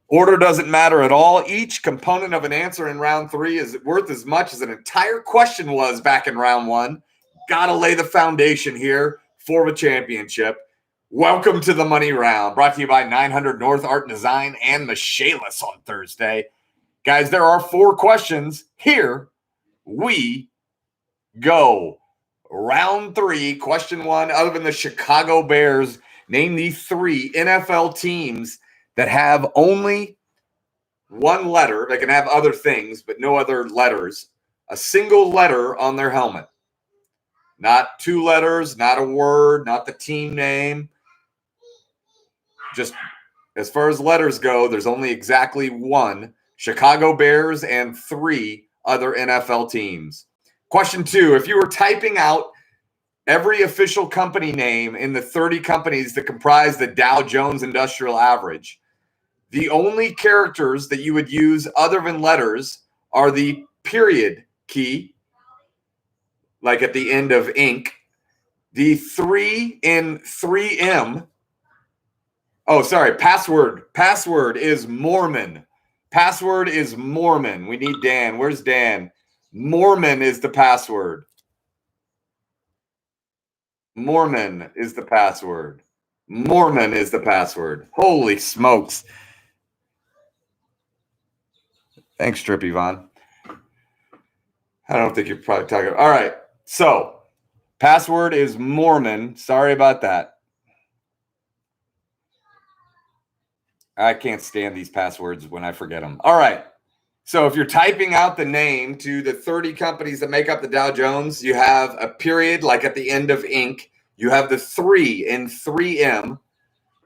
[SPEAKER 1] Order doesn't matter at all. Each component of an answer in round 3 is worth as much as an entire question was back in round 1. Got to lay the foundation here for the championship. Welcome to the money round, brought to you by 900 North Art and Design and Michaelis on Thursday. Guys, there are 4 questions. Here we go. Round 3, question 1. Other than the Chicago Bears, name the 3 NFL teams that have only one letter. They can have other things, but no other letters. A single letter on their helmet. Not 2 letters, not a word, not the team name. Just as far as letters go, there's only exactly 1. Chicago Bears and 3 other NFL teams. Question 2, if you were typing out every official company name in the 30 companies that comprise the Dow Jones Industrial Average, the only characters that you would use other than letters are the period key, like at the end of ink, the 3 in 3M. Oh, sorry, password. Password is Mormon. Password is Mormon. We need Dan. Where's Dan? Mormon is the password. Mormon is the password. Mormon is the password. Holy smokes. Thanks, Trip Yvonne. I don't think you're probably talking. All right. So, password is Mormon. Sorry about that. I can't stand these passwords when I forget them. All right. So if you're typing out the name to the 30 companies that make up the Dow Jones, you have a period like at the end of ink. You have the 3 in 3M.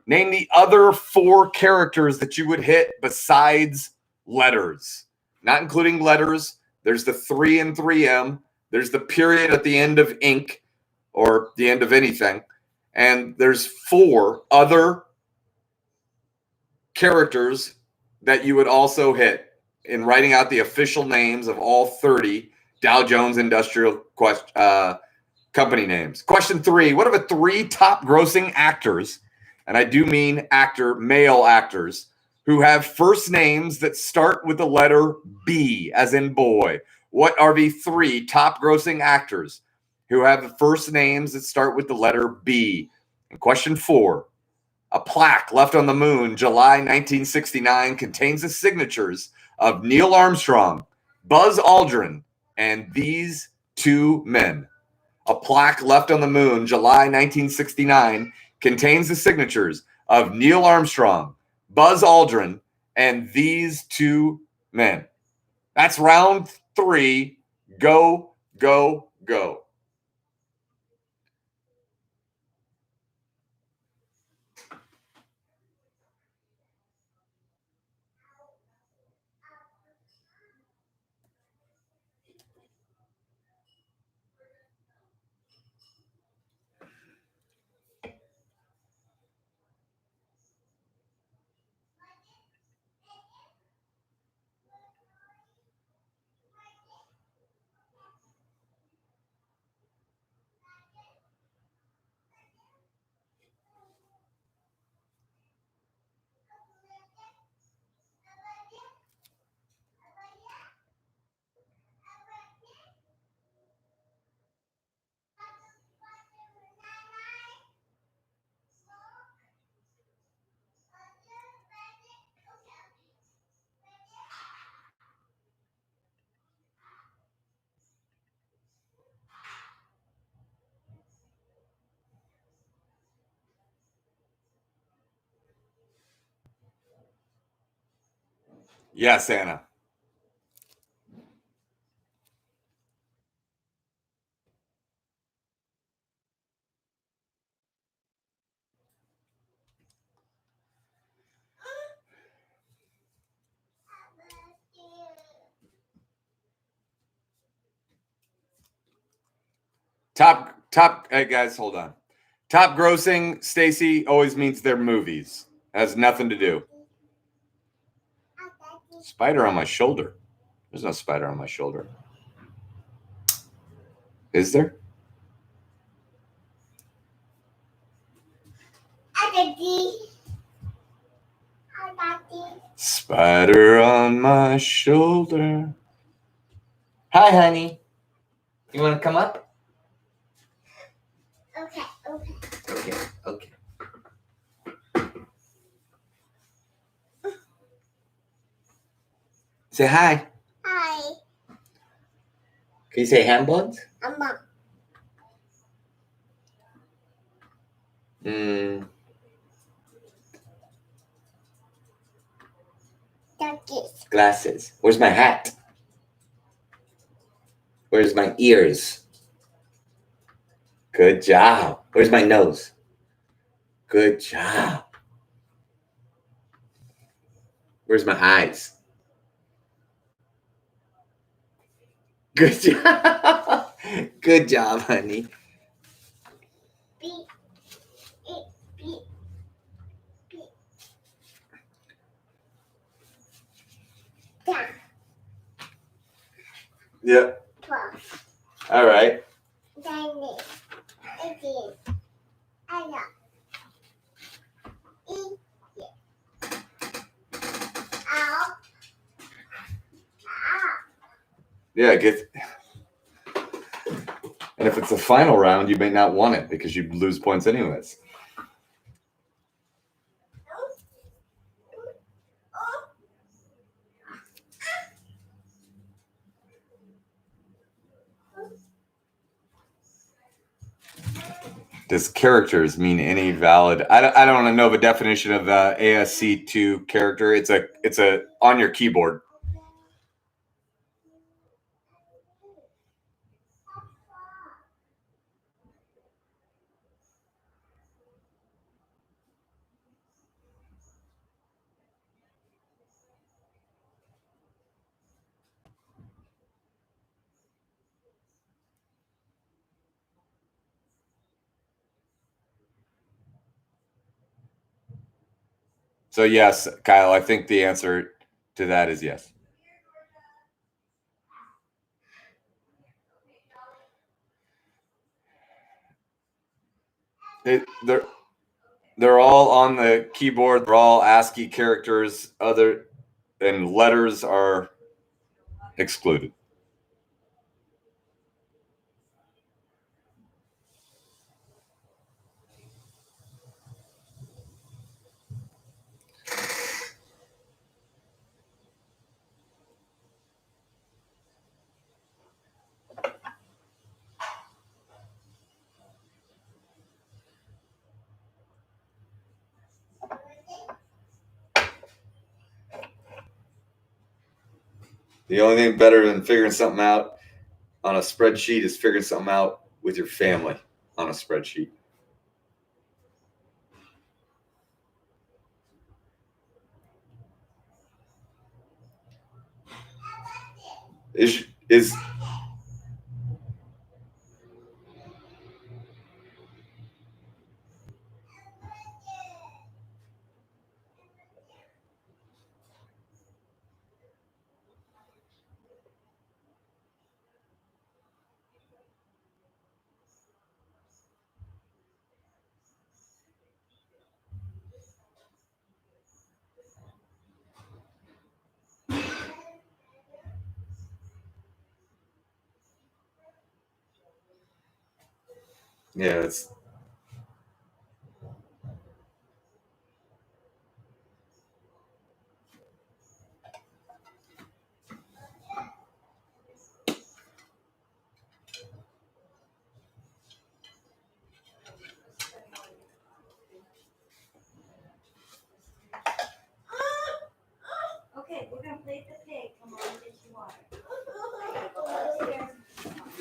[SPEAKER 1] Name the other 4 characters that you would hit besides letters. Not including letters. There's the 3 in 3M. There's the period at the end of ink or the end of anything. And there's 4 other characters that you would also hit in writing out the official names of all 30 Dow Jones Industrial company names. Question 3, what are the 3 top grossing actors, and I do mean male actors, who have first names that start with the letter B, as in boy? What are the 3 top grossing actors who have the first names that start with the letter B? And question 4, a plaque left on the moon July 1969 contains the signatures of Neil Armstrong, Buzz Aldrin, and these 2 men. a plaque left on the moon, July 1969, contains the signatures of Neil Armstrong, Buzz Aldrin, and these two men. That's round 3. Go, go, go. Yes, Anna. Hey guys, hold on. Top grossing, Stacy, always means their movies. Has nothing to do. Spider on my shoulder. There's no spider on my shoulder. Is there? Spider on my shoulder. Hi, honey. You want to come up? Okay. Say hi.
[SPEAKER 3] Hi.
[SPEAKER 1] Can you say ham buns? Glasses. Where's my hat? Where's my ears? Good job. Where's my nose? Good job. Where's my eyes? Good job. Good job, honey. Yep.
[SPEAKER 3] 12.
[SPEAKER 1] All right. Yeah, get. And if it's the final round, you may not want it because you lose points anyways. Does characters mean any valid? I don't know the definition of ASC2 character. It's a on your keyboard. So yes, Kyle, I think the answer to that is yes. They're all on the keyboard. They're all ASCII characters. And letters are excluded. The only thing better than figuring something out on a spreadsheet is figuring something out with your family on a spreadsheet. Is yeah, it's
[SPEAKER 2] Okay, we're gonna play the pig. Come on, get you water.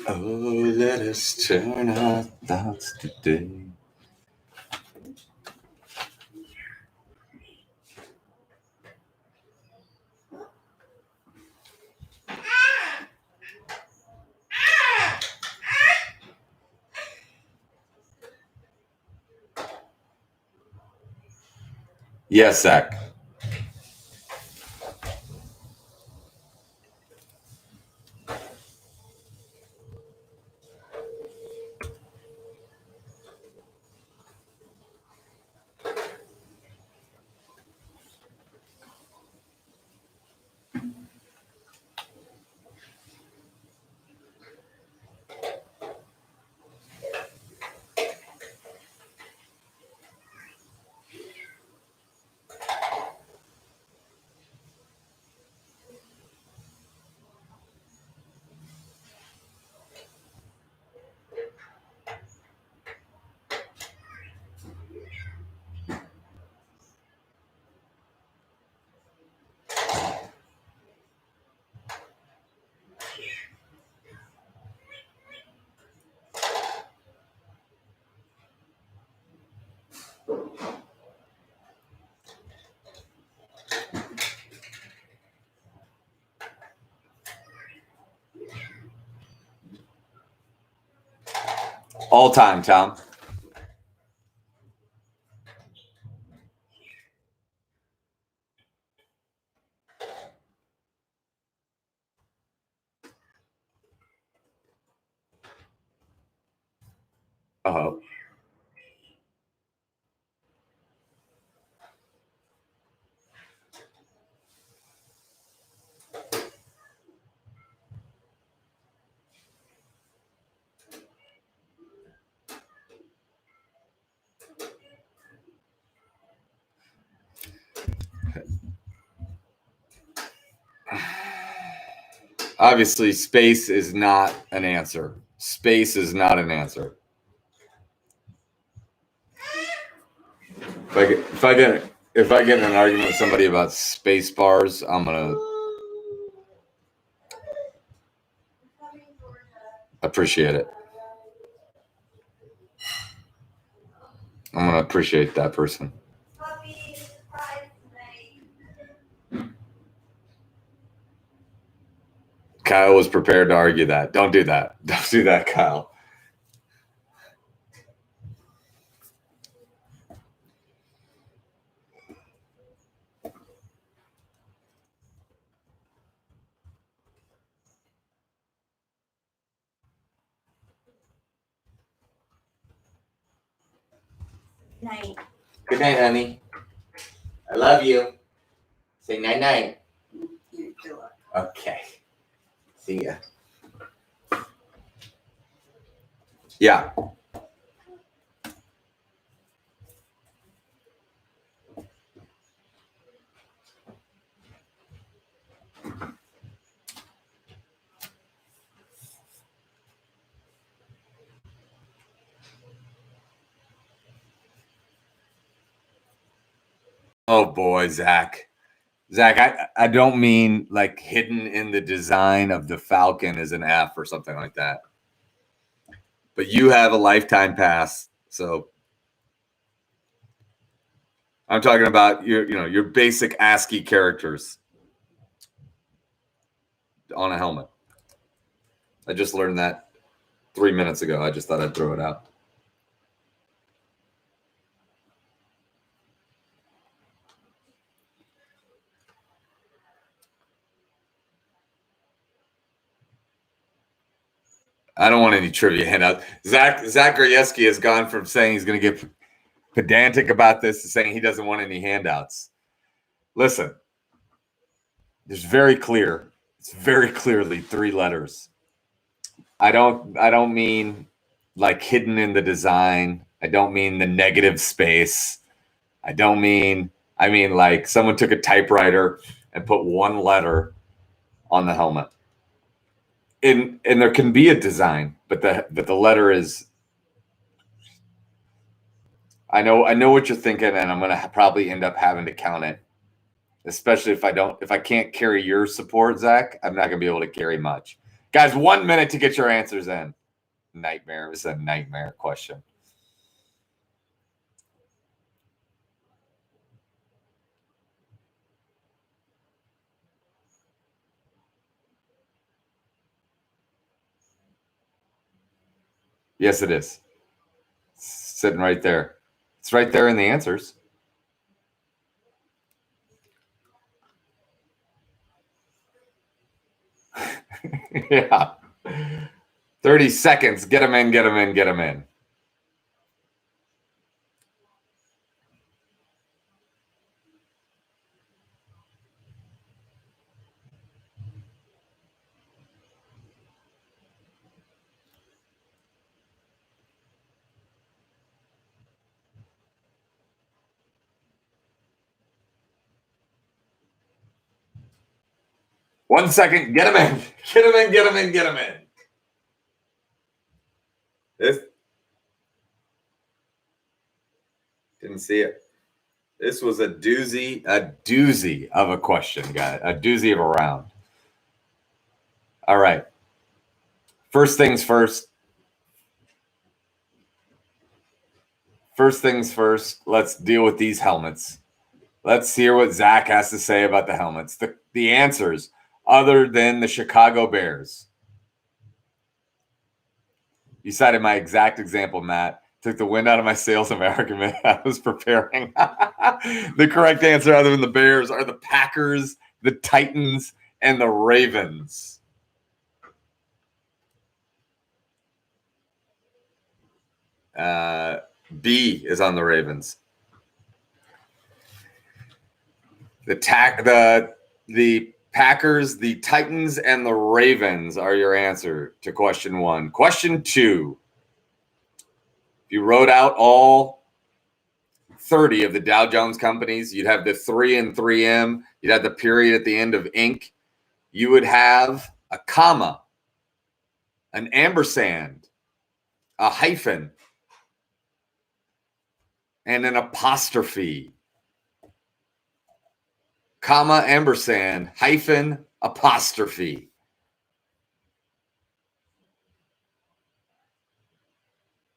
[SPEAKER 1] oh, let us turn our thoughts today. Yes, Zach. All time, Tom. Oh, obviously, space is not an answer. Space is not an answer. If I get in an argument with somebody about space bars, I'm gonna appreciate it. I'm gonna appreciate that person.
[SPEAKER 2] Puppy, surprise tonight.
[SPEAKER 1] Kyle was prepared to argue that. Don't do that. Don't do that, Kyle.
[SPEAKER 2] Night.
[SPEAKER 1] Good night, honey. I love you. Say night night.
[SPEAKER 2] You do it.
[SPEAKER 1] Okay. See ya. Yeah. Oh boy, Zach. Zach, I don't mean like hidden in the design of the Falcon as an F or something like that. But you have a lifetime pass, so I'm talking about your basic ASCII characters on a helmet. I just learned that 3 minutes ago. I just thought I'd throw it out. I don't want any trivia handout. Zach Grieski has gone from saying he's going to get pedantic about this to saying he doesn't want any handouts. Listen, it's very clearly 3 letters. I don't mean like hidden in the design. I don't mean the negative space. I mean like someone took a typewriter and put 1 letter on the helmet. And there can be a design, but the letter is. I know what you're thinking, and I'm gonna probably end up having to count it, especially if I can't carry your support, Zach. I'm not gonna be able to carry much, guys. 1 minute to get your answers in. Nightmare is a nightmare question. Yes, it is. It's sitting right there. It's right there in the answers. Yeah. 30 seconds. Get them in, get them in, get them in. One second. Get them in. Get them in, get them in, get them in. This didn't see it. This was a doozy of a question, guys. A doozy of a round. All right. First things first. First things first. Let's deal with these helmets. Let's hear what Zach has to say about the helmets. The answers, other than the Chicago Bears. You cited my exact example, Matt. Took the wind out of my sails of my argument. I was preparing. The correct answer, other than the Bears, are the Packers, the Titans, and the Ravens. B is on the Ravens. The Packers, the Titans, and the Ravens are your answer to question 1. Question 2. If you wrote out all 30 of the Dow Jones companies, you'd have the 3 and 3M. You'd have the period at the end of Inc. You would have a comma, an ampersand, a hyphen, and an apostrophe. Comma, ampersand, hyphen, apostrophe.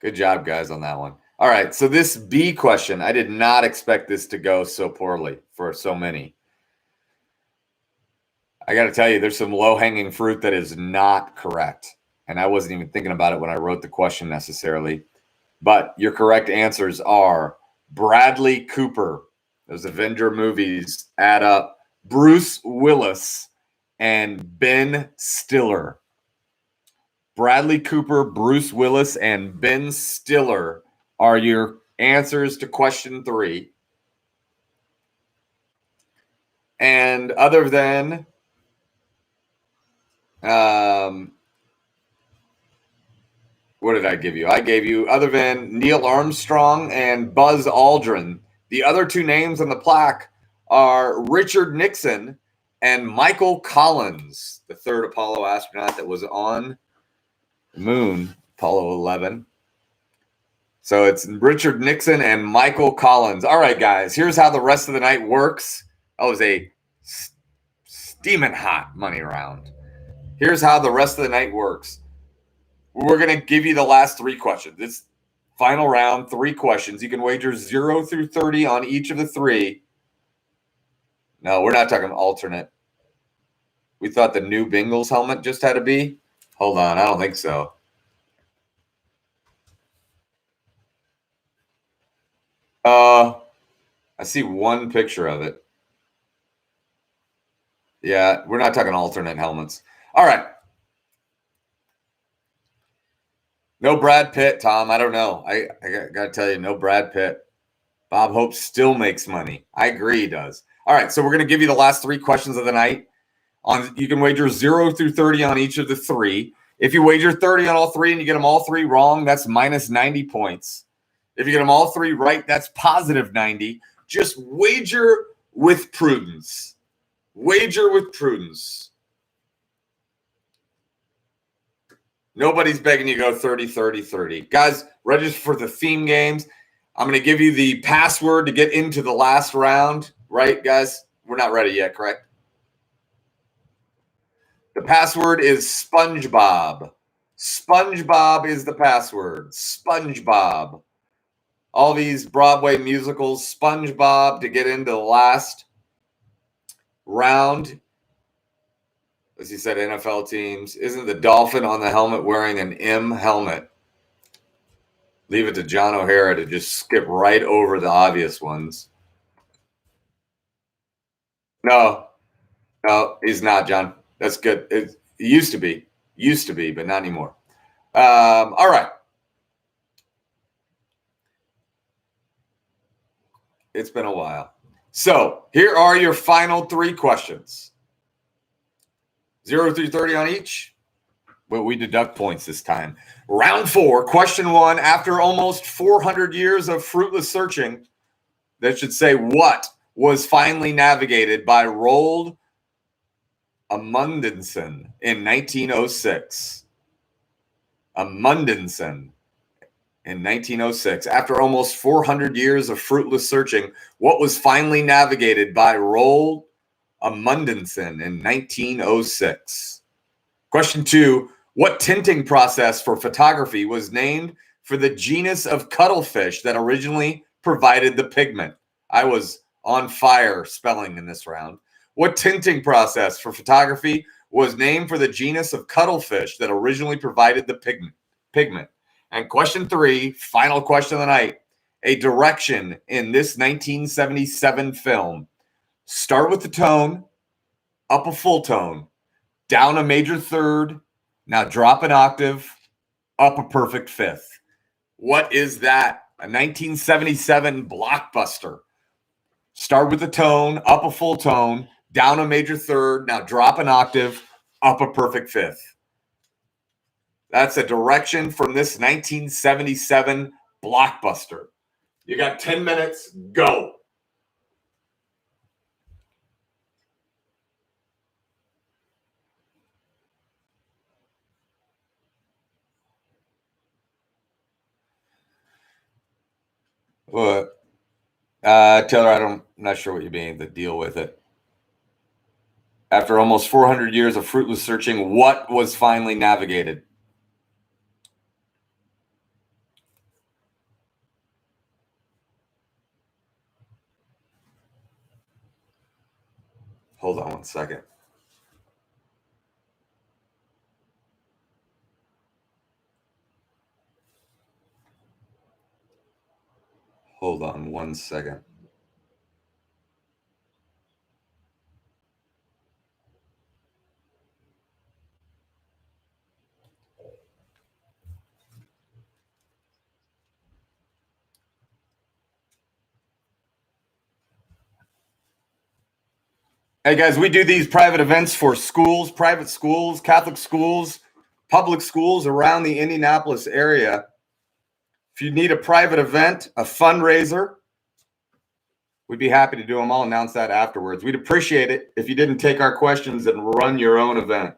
[SPEAKER 1] Good job, guys, on that one. All right, so this B question, I did not expect this to go so poorly for so many. I got to tell you, there's some low-hanging fruit that is not correct, and I wasn't even thinking about it when I wrote the question necessarily. But your correct answers are Bradley Cooper. Those Avenger movies add up. Bruce Willis and Ben Stiller. Bradley Cooper, Bruce Willis, and Ben Stiller are your answers to question 3. And other than what did I give you? I gave you, other than Neil Armstrong and Buzz Aldrin, the other 2 names on the plaque are Richard Nixon and Michael Collins, the 3rd Apollo astronaut that was on the moon, Apollo 11. So it's Richard Nixon and Michael Collins. All right, guys, here's how the rest of the night works. That was a Steaming hot money round. Here's how the rest of the night works. We're going to give you the last 3 questions. It's final round, 3 questions. You can wager 0 through 30 on each of the 3. No, we're not talking alternate. We thought the new Bengals helmet just had to be. Hold on, I don't think so. I see one picture of it. Yeah, we're not talking alternate helmets. All right. No Brad Pitt, Tom. I don't know. I got to tell you, no Brad Pitt. Bob Hope still makes money. I agree he does. All right, so we're going to give you the last 3 questions of the night. You can wager 0 through 30 on each of the 3. If you wager 30 on all 3 and you get them all 3 wrong, that's minus 90 points. If you get them all 3 right, that's positive 90. Just wager with prudence. Wager with prudence. Nobody's begging you to go 30, 30, 30. Guys, register for the theme games. I'm going to give you the password to get into the last round. Right, guys? We're not ready yet, correct? The password is SpongeBob. SpongeBob is the password. SpongeBob. All these Broadway musicals, SpongeBob to get into the last round. As you said, NFL teams. Isn't the dolphin on the helmet wearing an M helmet? Leave it to John O'Hara to just skip right over the obvious ones. No, he's not, John. That's good. It used to be, but not anymore. All right. It's been a while. So here are your final 3 questions. 0 through 30 on each. But we deduct points this time. Round 4, question 1. After almost 400 years of fruitless searching, that should say what was finally navigated by Roald Amundsen in 1906. Amundsen in 1906. After almost 400 years of fruitless searching, what was finally navigated by Roald Amundsen in 1906? Question 2. What tinting process for photography was named for the genus of cuttlefish that originally provided the pigment? I was on fire spelling in this round. What tinting process for photography was named for the genus of cuttlefish that originally provided the pigment? And question 3, final question of the night. A direction in this 1977 film. Start with the tone, up a full tone, down a major third, now drop an octave, up a perfect fifth. What is that? A 1977 blockbuster. Start with the tone, up a full tone, down a major third, now drop an octave, up a perfect fifth. That's a direction from this 1977 blockbuster. You got 10 minutes, go. What? Taylor, I'm not sure what you mean, the deal with it. After almost 400 years of fruitless searching, what was finally navigated? Hold on one second. Hold on one second. Hey guys, we do these private events for schools, private schools, Catholic schools, public schools around the Indianapolis area. If you need a private event, a fundraiser, we'd be happy to do them. I'll announce that afterwards. We'd appreciate it if you didn't take our questions and run your own event.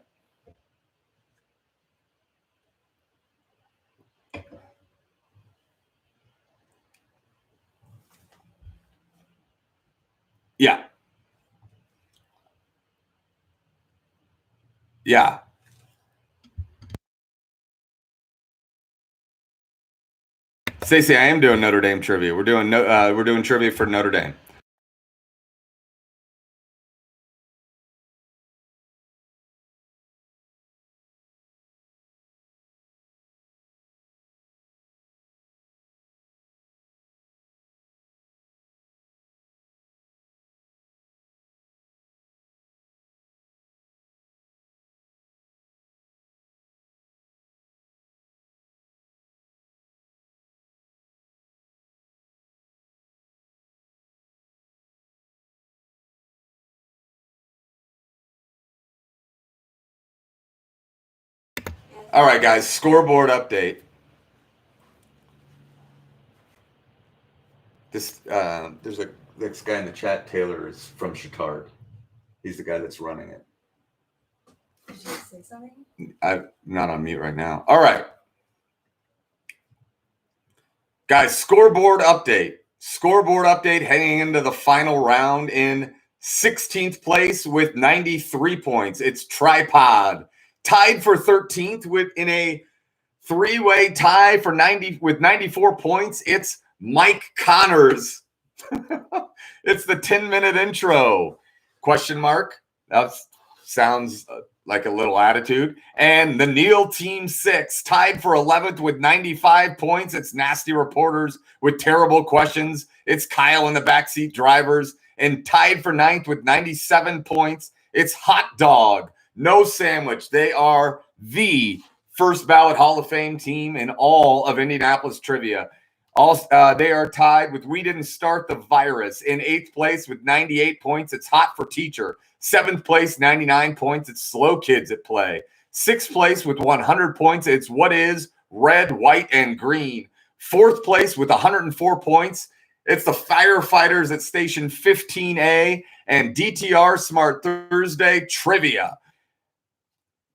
[SPEAKER 1] Yeah. Yeah. Stacey, I am doing Notre Dame trivia. We're doing trivia for Notre Dame. All right, guys, scoreboard update. This this guy in the chat, Taylor, is from Chittard. He's the guy that's running it.
[SPEAKER 3] Did you say something?
[SPEAKER 1] I'm not on mute right now. All right. Guys, scoreboard update. Scoreboard update heading into the final round in 16th place with 93 points. It's Tripod. Tied for 13th in a three-way tie for 90 with 94 points. It's Mike Connors. It's the 10-minute intro. Question mark. That sounds like a little attitude. And the Neil Team 6 tied for 11th with 95 points. It's Nasty Reporters with terrible questions. It's Kyle and the Backseat Drivers. And tied for 9th with 97 points. It's Hot Dog. No Sandwich. They are the first ballot Hall of Fame team in all of Indianapolis trivia. They are tied with We Didn't Start the Virus in 8th place with 98 points. It's Hot for Teacher. 7th place, 99 points. It's Slow Kids at Play. 6th place with 100 points. It's What Is Red, White, and Green. 4th place with 104 points. It's the Firefighters at Station 15A and DTR Smart Thursday Trivia.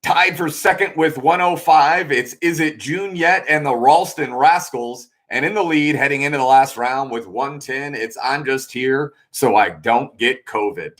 [SPEAKER 1] Tied for 2nd with 105. It's Is It June Yet and the Ralston Rascals. And in the lead heading into the last round with 110, it's I'm Just Here So I Don't Get COVID.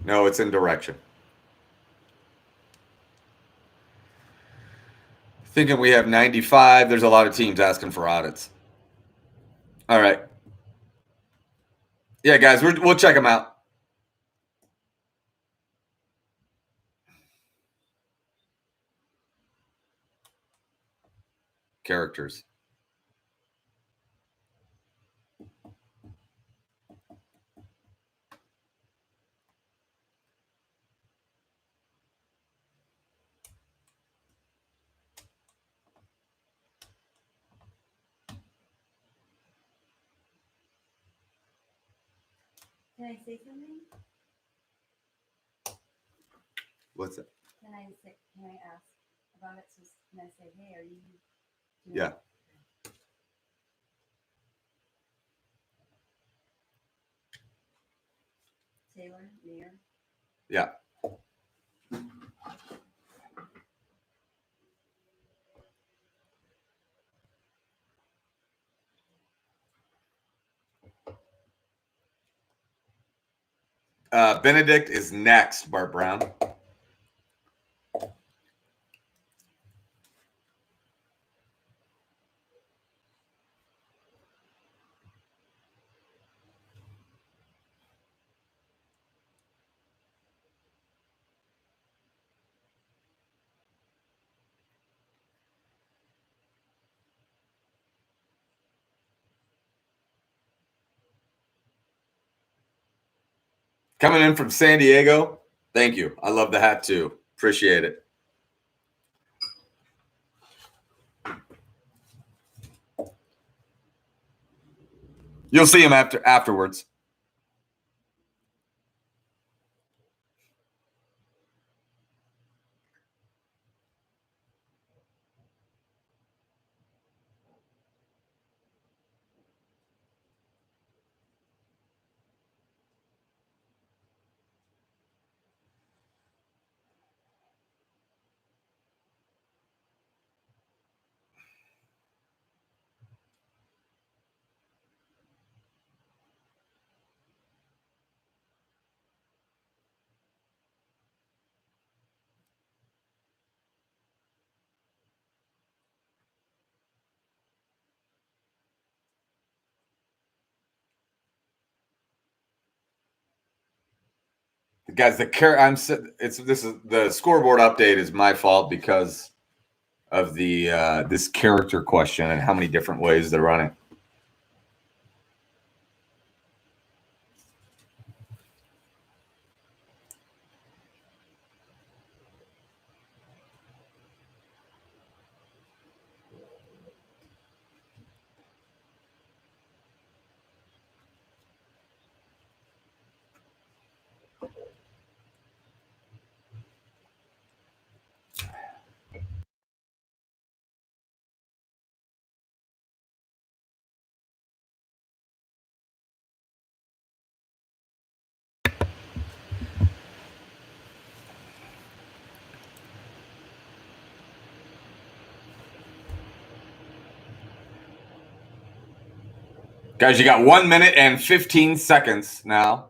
[SPEAKER 1] No, it's in direction. Thinking we have 95. There's a lot of teams asking for audits. All right. Yeah, guys, we'll check them out. Characters.
[SPEAKER 3] Can I say something?
[SPEAKER 1] What's that?
[SPEAKER 3] Can I ask about it? So can I say, hey, are you?
[SPEAKER 1] Yeah.
[SPEAKER 3] Taylor, Mayor.
[SPEAKER 1] Yeah. Benedict is next, Bart Brown. Coming in from San Diego. Thank you. I love the hat too. Appreciate it. You'll see him afterwards. Guys, this is the scoreboard update is my fault because of the this character question and how many different ways they're running. Guys, you got 1 minute and 15 seconds now.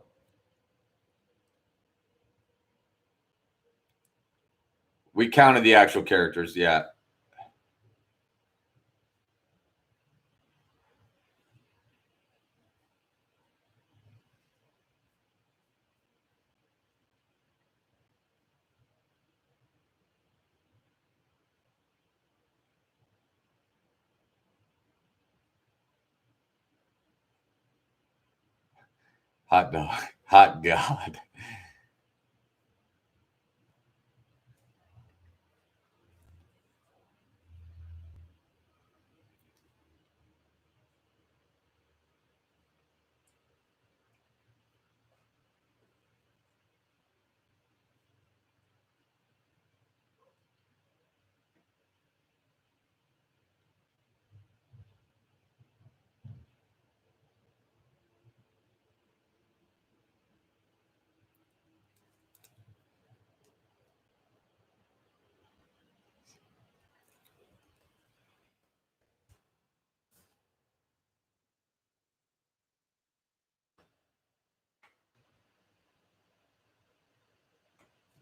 [SPEAKER 1] We counted the actual characters, yeah. Hot dog. Hot God.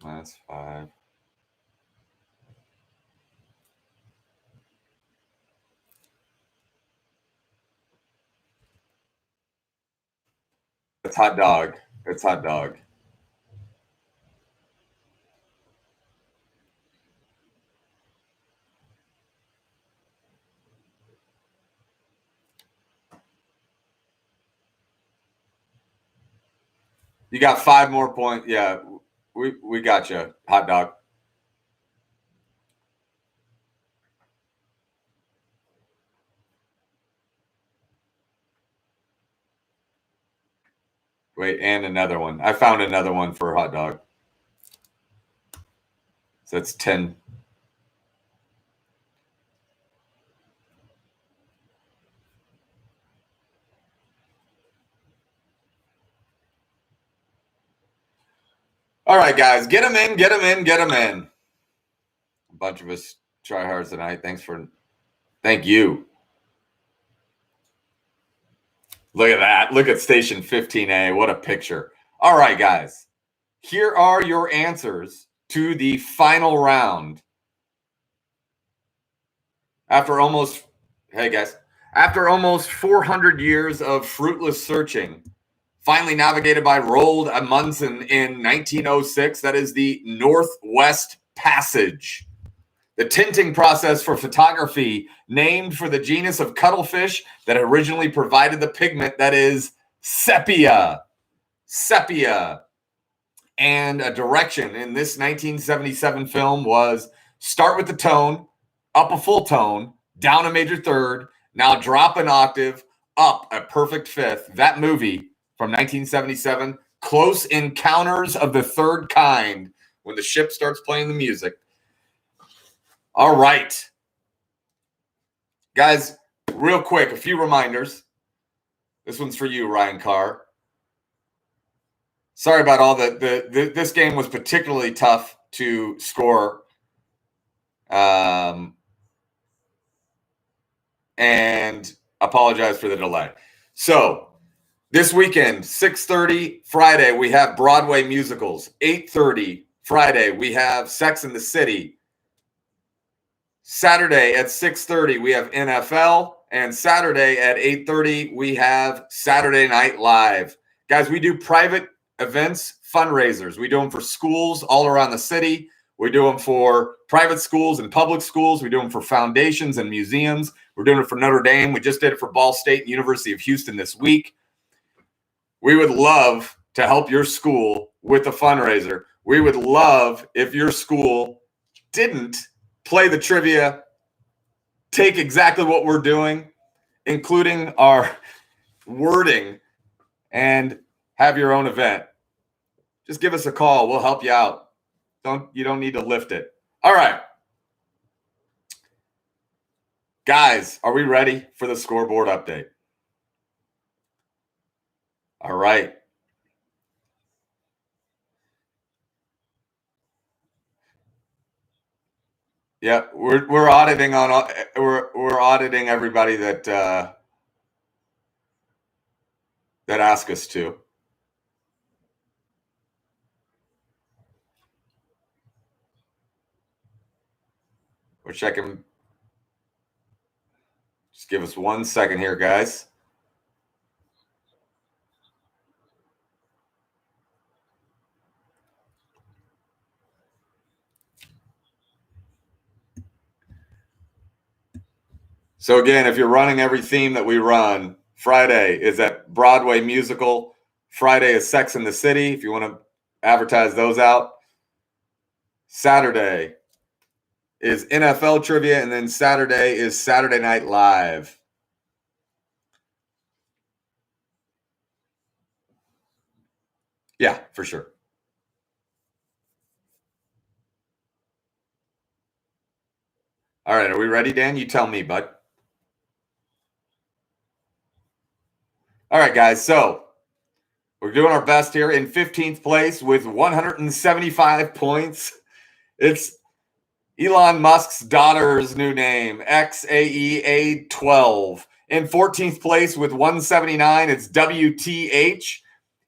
[SPEAKER 1] That's 5. It's hot dog. It's hot dog. You got 5 more points. Yeah, we got you. Hot dog. Wait, and another one. I found another one for hot dog. So that's 10. All right, guys, get them in, get them in, get them in. A bunch of us try hard tonight. Thank you. Look at that. Look at station 15A. What a picture. All right, guys. Here are your answers to the final round. After almost 400 years of fruitless searching, finally navigated by Roald Amundsen in 1906, that is the Northwest Passage. The tinting process for photography, named for the genus of cuttlefish that originally provided the pigment that is sepia. Sepia. and a direction in this 1977 film was start with the tone, up a full tone, down a major third, now drop an octave, up a perfect fifth. That movie from 1977, Close Encounters of the Third Kind, when the ship starts playing the music. All right. Guys, real quick, a few reminders. This one's for you, Ryan Carr. Sorry about all this game was particularly tough to score. And apologize for the delay. So this weekend, 6:30 Friday, we have Broadway musicals. 8:30 Friday, we have Sex and the City. Saturday at 6:30, we have NFL. And Saturday at 8:30, we have Saturday Night Live. Guys, we do private events, fundraisers. We do them for schools all around the city. We do them for private schools and public schools. We do them for foundations and museums. We're doing it for Notre Dame. We just did it for Ball State and University of Houston this week. We would love to help your school with a fundraiser. We would love if your school didn't play the trivia, take exactly what we're doing, including our wording, and have your own event. Just give us a call. We'll help you out. You don't need to lift it. All right. Guys, are we ready for the scoreboard update? All right. Yeah, we're auditing on we're auditing everybody that asked us to. We're checking. Just give us 1 second here, guys. So again, if you're running every theme that we run, Friday is at Broadway musical. Friday is Sex and the City, if you want to advertise those out. Saturday is NFL trivia, and then Saturday is Saturday Night Live. Yeah, for sure. All right, are we ready, Dan? You tell me, bud. All right, guys, so we're doing our best here. In 15th place with 175 points, it's Elon Musk's daughter's new name, XAEA12. In 14th place with 179, it's WTH.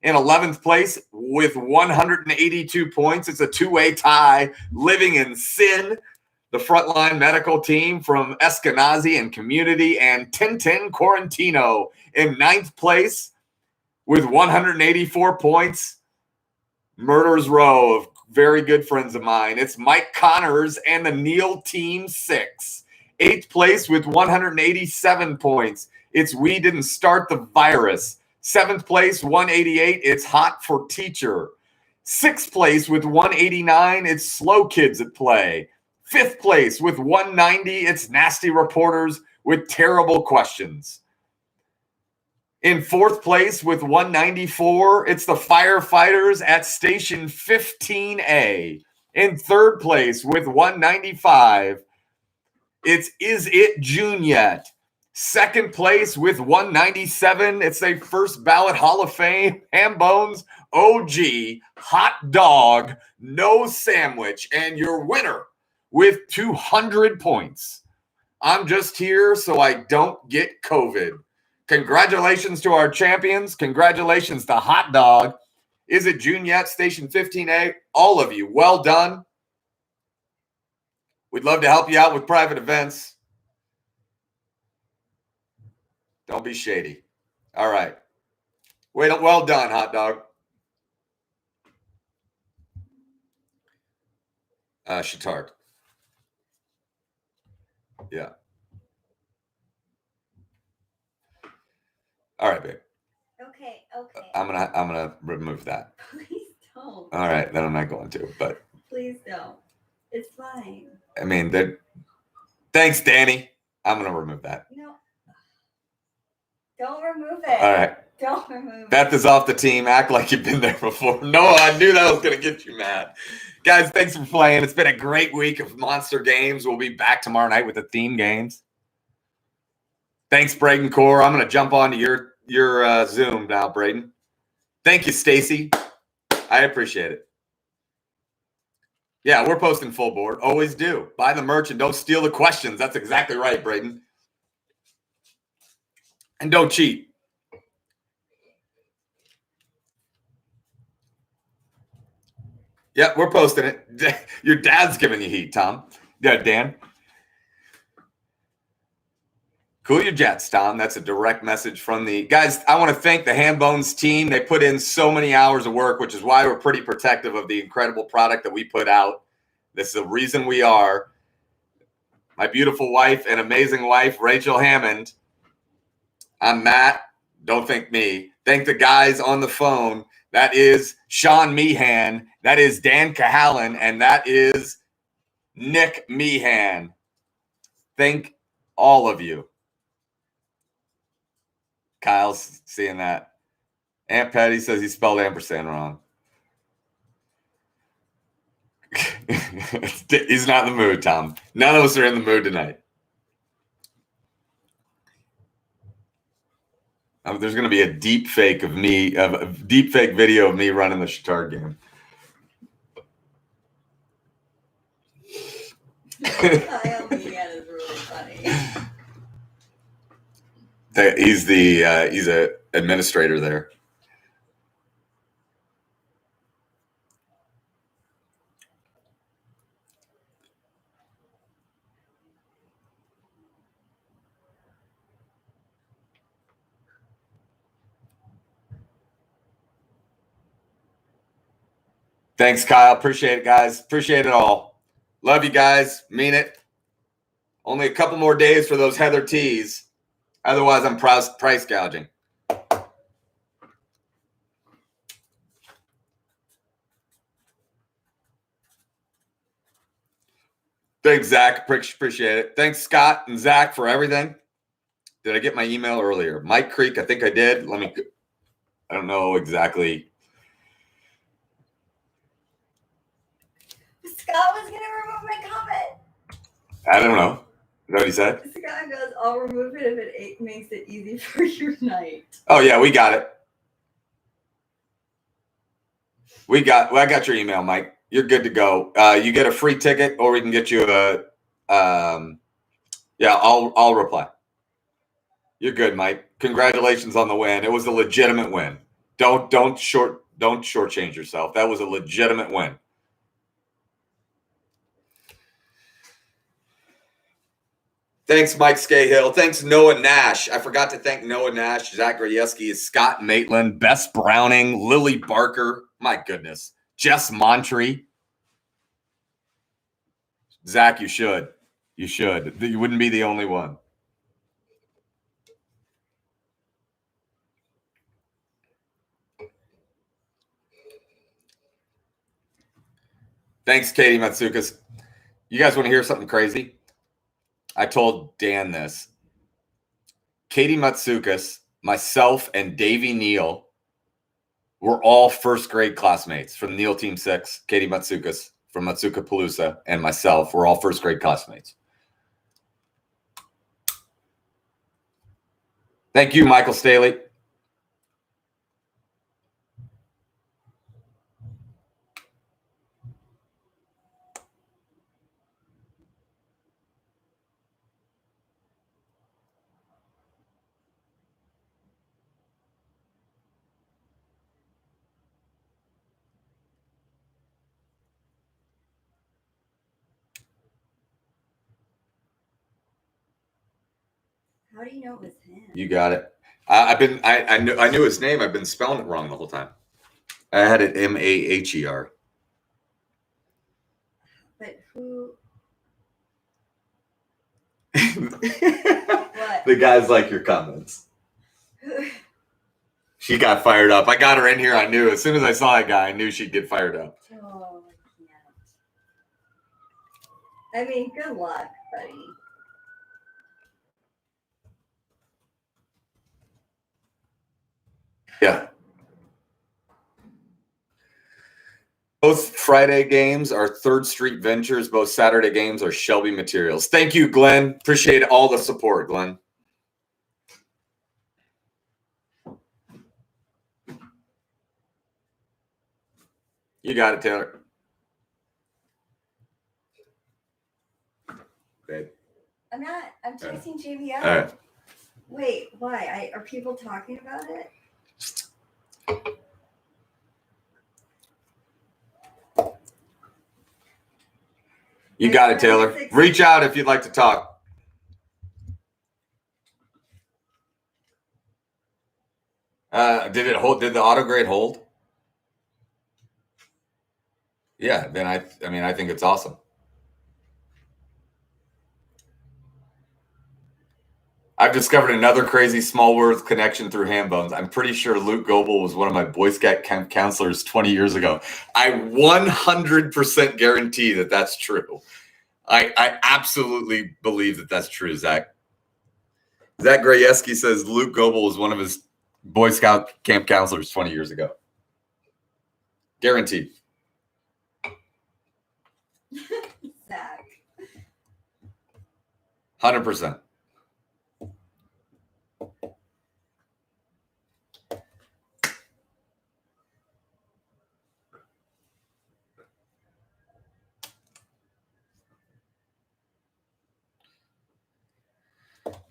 [SPEAKER 1] In 11th place with 182 points, it's a two-way tie, Living in Sin, the Frontline Medical Team from Eskenazi and Community, and Tintin Quarantino. In 9th place with 184 points, Murder's Row of very good friends of mine. It's Mike Connors and the Neil Team 6. 8th place with 187 points. It's We Didn't Start the Virus. 7th place, 188. It's Hot for Teacher. 6th place with 189. It's Slow Kids at Play. 5th place with 190. It's Nasty Reporters with Terrible Questions. In 4th place with 194, it's the Firefighters at Station 15A. In 3rd place with 195, it's Is It June Yet? 2nd place with 197, it's a First Ballot Hall of Fame, Ham Bones, OG, Hot Dog, No Sandwich, and your winner with 200 points. I'm just here so I don't get COVID. Congratulations to our champions. Congratulations to Hot Dog. Is It June Yet? Station 15A. All of you, well done. We'd love to help you out with private events. Don't be shady. All right. Well done, Hot Dog. Shatard. Yeah. All right, babe.
[SPEAKER 3] Okay.
[SPEAKER 1] I'm gonna remove that.
[SPEAKER 3] Please don't. Don't.
[SPEAKER 1] All right, then I'm not going to. But
[SPEAKER 3] Please don't. It's fine.
[SPEAKER 1] I mean, thanks, Danny. I'm gonna remove that.
[SPEAKER 3] No. Don't remove it.
[SPEAKER 1] All right.
[SPEAKER 3] Don't remove
[SPEAKER 1] Beth
[SPEAKER 3] it.
[SPEAKER 1] is off the team. Act like you've been there before. No, I knew that was going to get you mad. Guys, thanks for playing. It's been a great week of monster games. We'll be back tomorrow night with the theme games. Thanks, Braden Core. I'm going to jump onto your Zoom now, Braden. Thank you, Stacy. I appreciate it. Yeah, we're posting full board. Always do. Buy the merch and don't steal the questions. That's exactly right, Braden. And don't cheat. Yeah, we're posting it. Your dad's giving you heat, Tom. Yeah, Dan. Cool your jets, Tom. That's a direct message from the guys. I want to thank the Hambones team. They put in so many hours of work, which is why we're pretty protective of the incredible product that we put out. This is the reason we are. My beautiful wife and amazing wife, Rachel Hammond. I'm Matt. Don't thank me. Thank the guys on the phone. That is Sean Meehan. That is Dan Cahalan. And that is Nick Meehan. Thank all of you. Kyle's seeing that. Aunt Patty says he spelled ampersand wrong. He's not in the mood, Tom. None of us are in the mood tonight. There's going to be a deep fake of me, a deep fake video of me running the Shatard game.
[SPEAKER 3] Kyle Meehan is really funny.
[SPEAKER 1] He's a administrator there. Thanks, Kyle. Appreciate it, guys. Appreciate it all. Love you guys. Mean it. Only a couple more days for those Heather tees. Otherwise, I'm price gouging. Thanks, Zach. Appreciate it. Thanks, Scott and Zach, for everything. Did I get my email earlier? Mike Creek, I think I did. I don't know exactly.
[SPEAKER 3] Scott was going to remove my comment.
[SPEAKER 1] I don't know. Is that what he said?
[SPEAKER 3] Scott goes, I'll remove it if it makes it easy for your night.
[SPEAKER 1] Oh, yeah, we got it. I got your email, Mike. You're good to go. You get a free ticket, or we can get you a. Yeah, I'll reply. You're good, Mike. Congratulations on the win. It was a legitimate win. Don't shortchange yourself. That was a legitimate win. Thanks, Mike Scahill. Thanks, Noah Nash. I forgot to thank Noah Nash, Zach Grajewski, Scott Maitland, Bess Browning, Lily Barker. My goodness. Jess Montree. Zach, you should. You should. You wouldn't be the only one. Thanks, Katie Matsukas. You guys want to hear something crazy? I told Dan this. Katie Matsukas, myself, and Davey Neal were all first grade classmates from Neal Team 6. Katie Matsukas from Matsuka Palooza and myself were all first grade classmates. Thank you, Michael Staley.
[SPEAKER 3] How do you know it was him?
[SPEAKER 1] You got it. I knew his name. I've been spelling it wrong the whole time. I had it Maher.
[SPEAKER 3] But who?
[SPEAKER 1] The guys like your comments. She got fired up. I got her in here. I knew as soon as I saw that guy, I knew she'd get fired up.
[SPEAKER 3] Oh, I can't. I mean, good luck, buddy.
[SPEAKER 1] Yeah. Both Friday games are Third Street Ventures. Both Saturday games are Shelby Materials. Thank you, Glenn. Appreciate all the support, Glenn. You got it, Taylor. Babe.
[SPEAKER 3] I'm texting JVL.
[SPEAKER 1] All right.
[SPEAKER 3] Wait, why? Are people talking about it?
[SPEAKER 1] You got it, Taylor. Reach out if you'd like to talk. Did it hold? Did the auto grade hold? Yeah. Then I think it's awesome. I've discovered another crazy small world connection through ham bones. I'm pretty sure Luke Goebel was one of my Boy Scout counselors 20 years ago. I 100% guarantee that that's true. I absolutely believe that that's true, Zach. Zach Grajewski says Luke Goebel was one of his Boy Scout camp counselors 20 years ago. Guaranteed.
[SPEAKER 3] Zach.
[SPEAKER 1] 100%.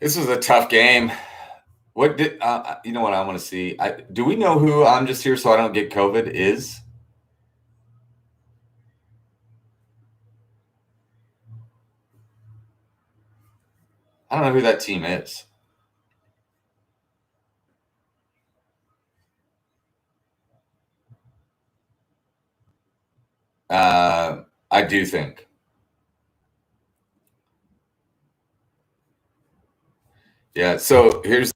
[SPEAKER 1] This was a tough game. What did you know what I want to see? Do we know who I'm just here so I don't get COVID is? I don't know who that team is. I do think. Yeah, so here's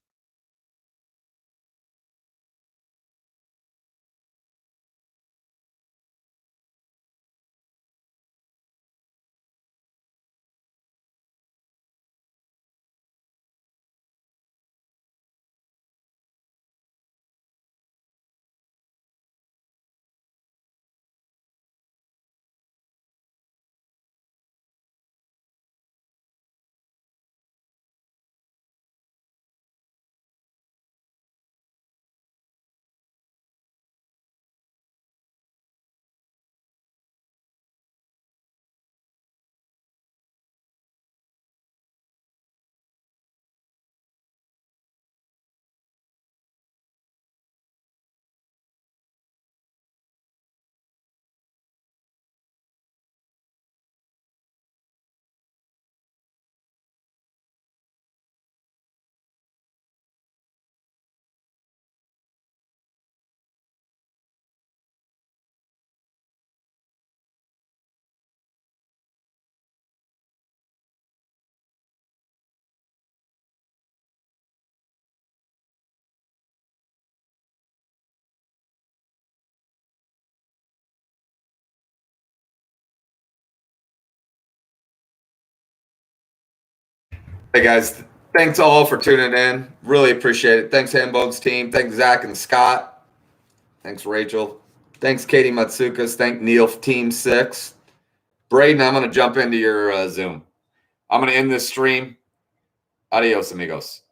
[SPEAKER 1] hey guys, thanks all for tuning in. Really appreciate it. Thanks Hambones team. Thanks Zach and Scott. Thanks Rachel. Thanks Katie Matsukas. Thank Neil Team 6. Braden, I'm going to jump into your Zoom. I'm going to end this stream. Adios, amigos.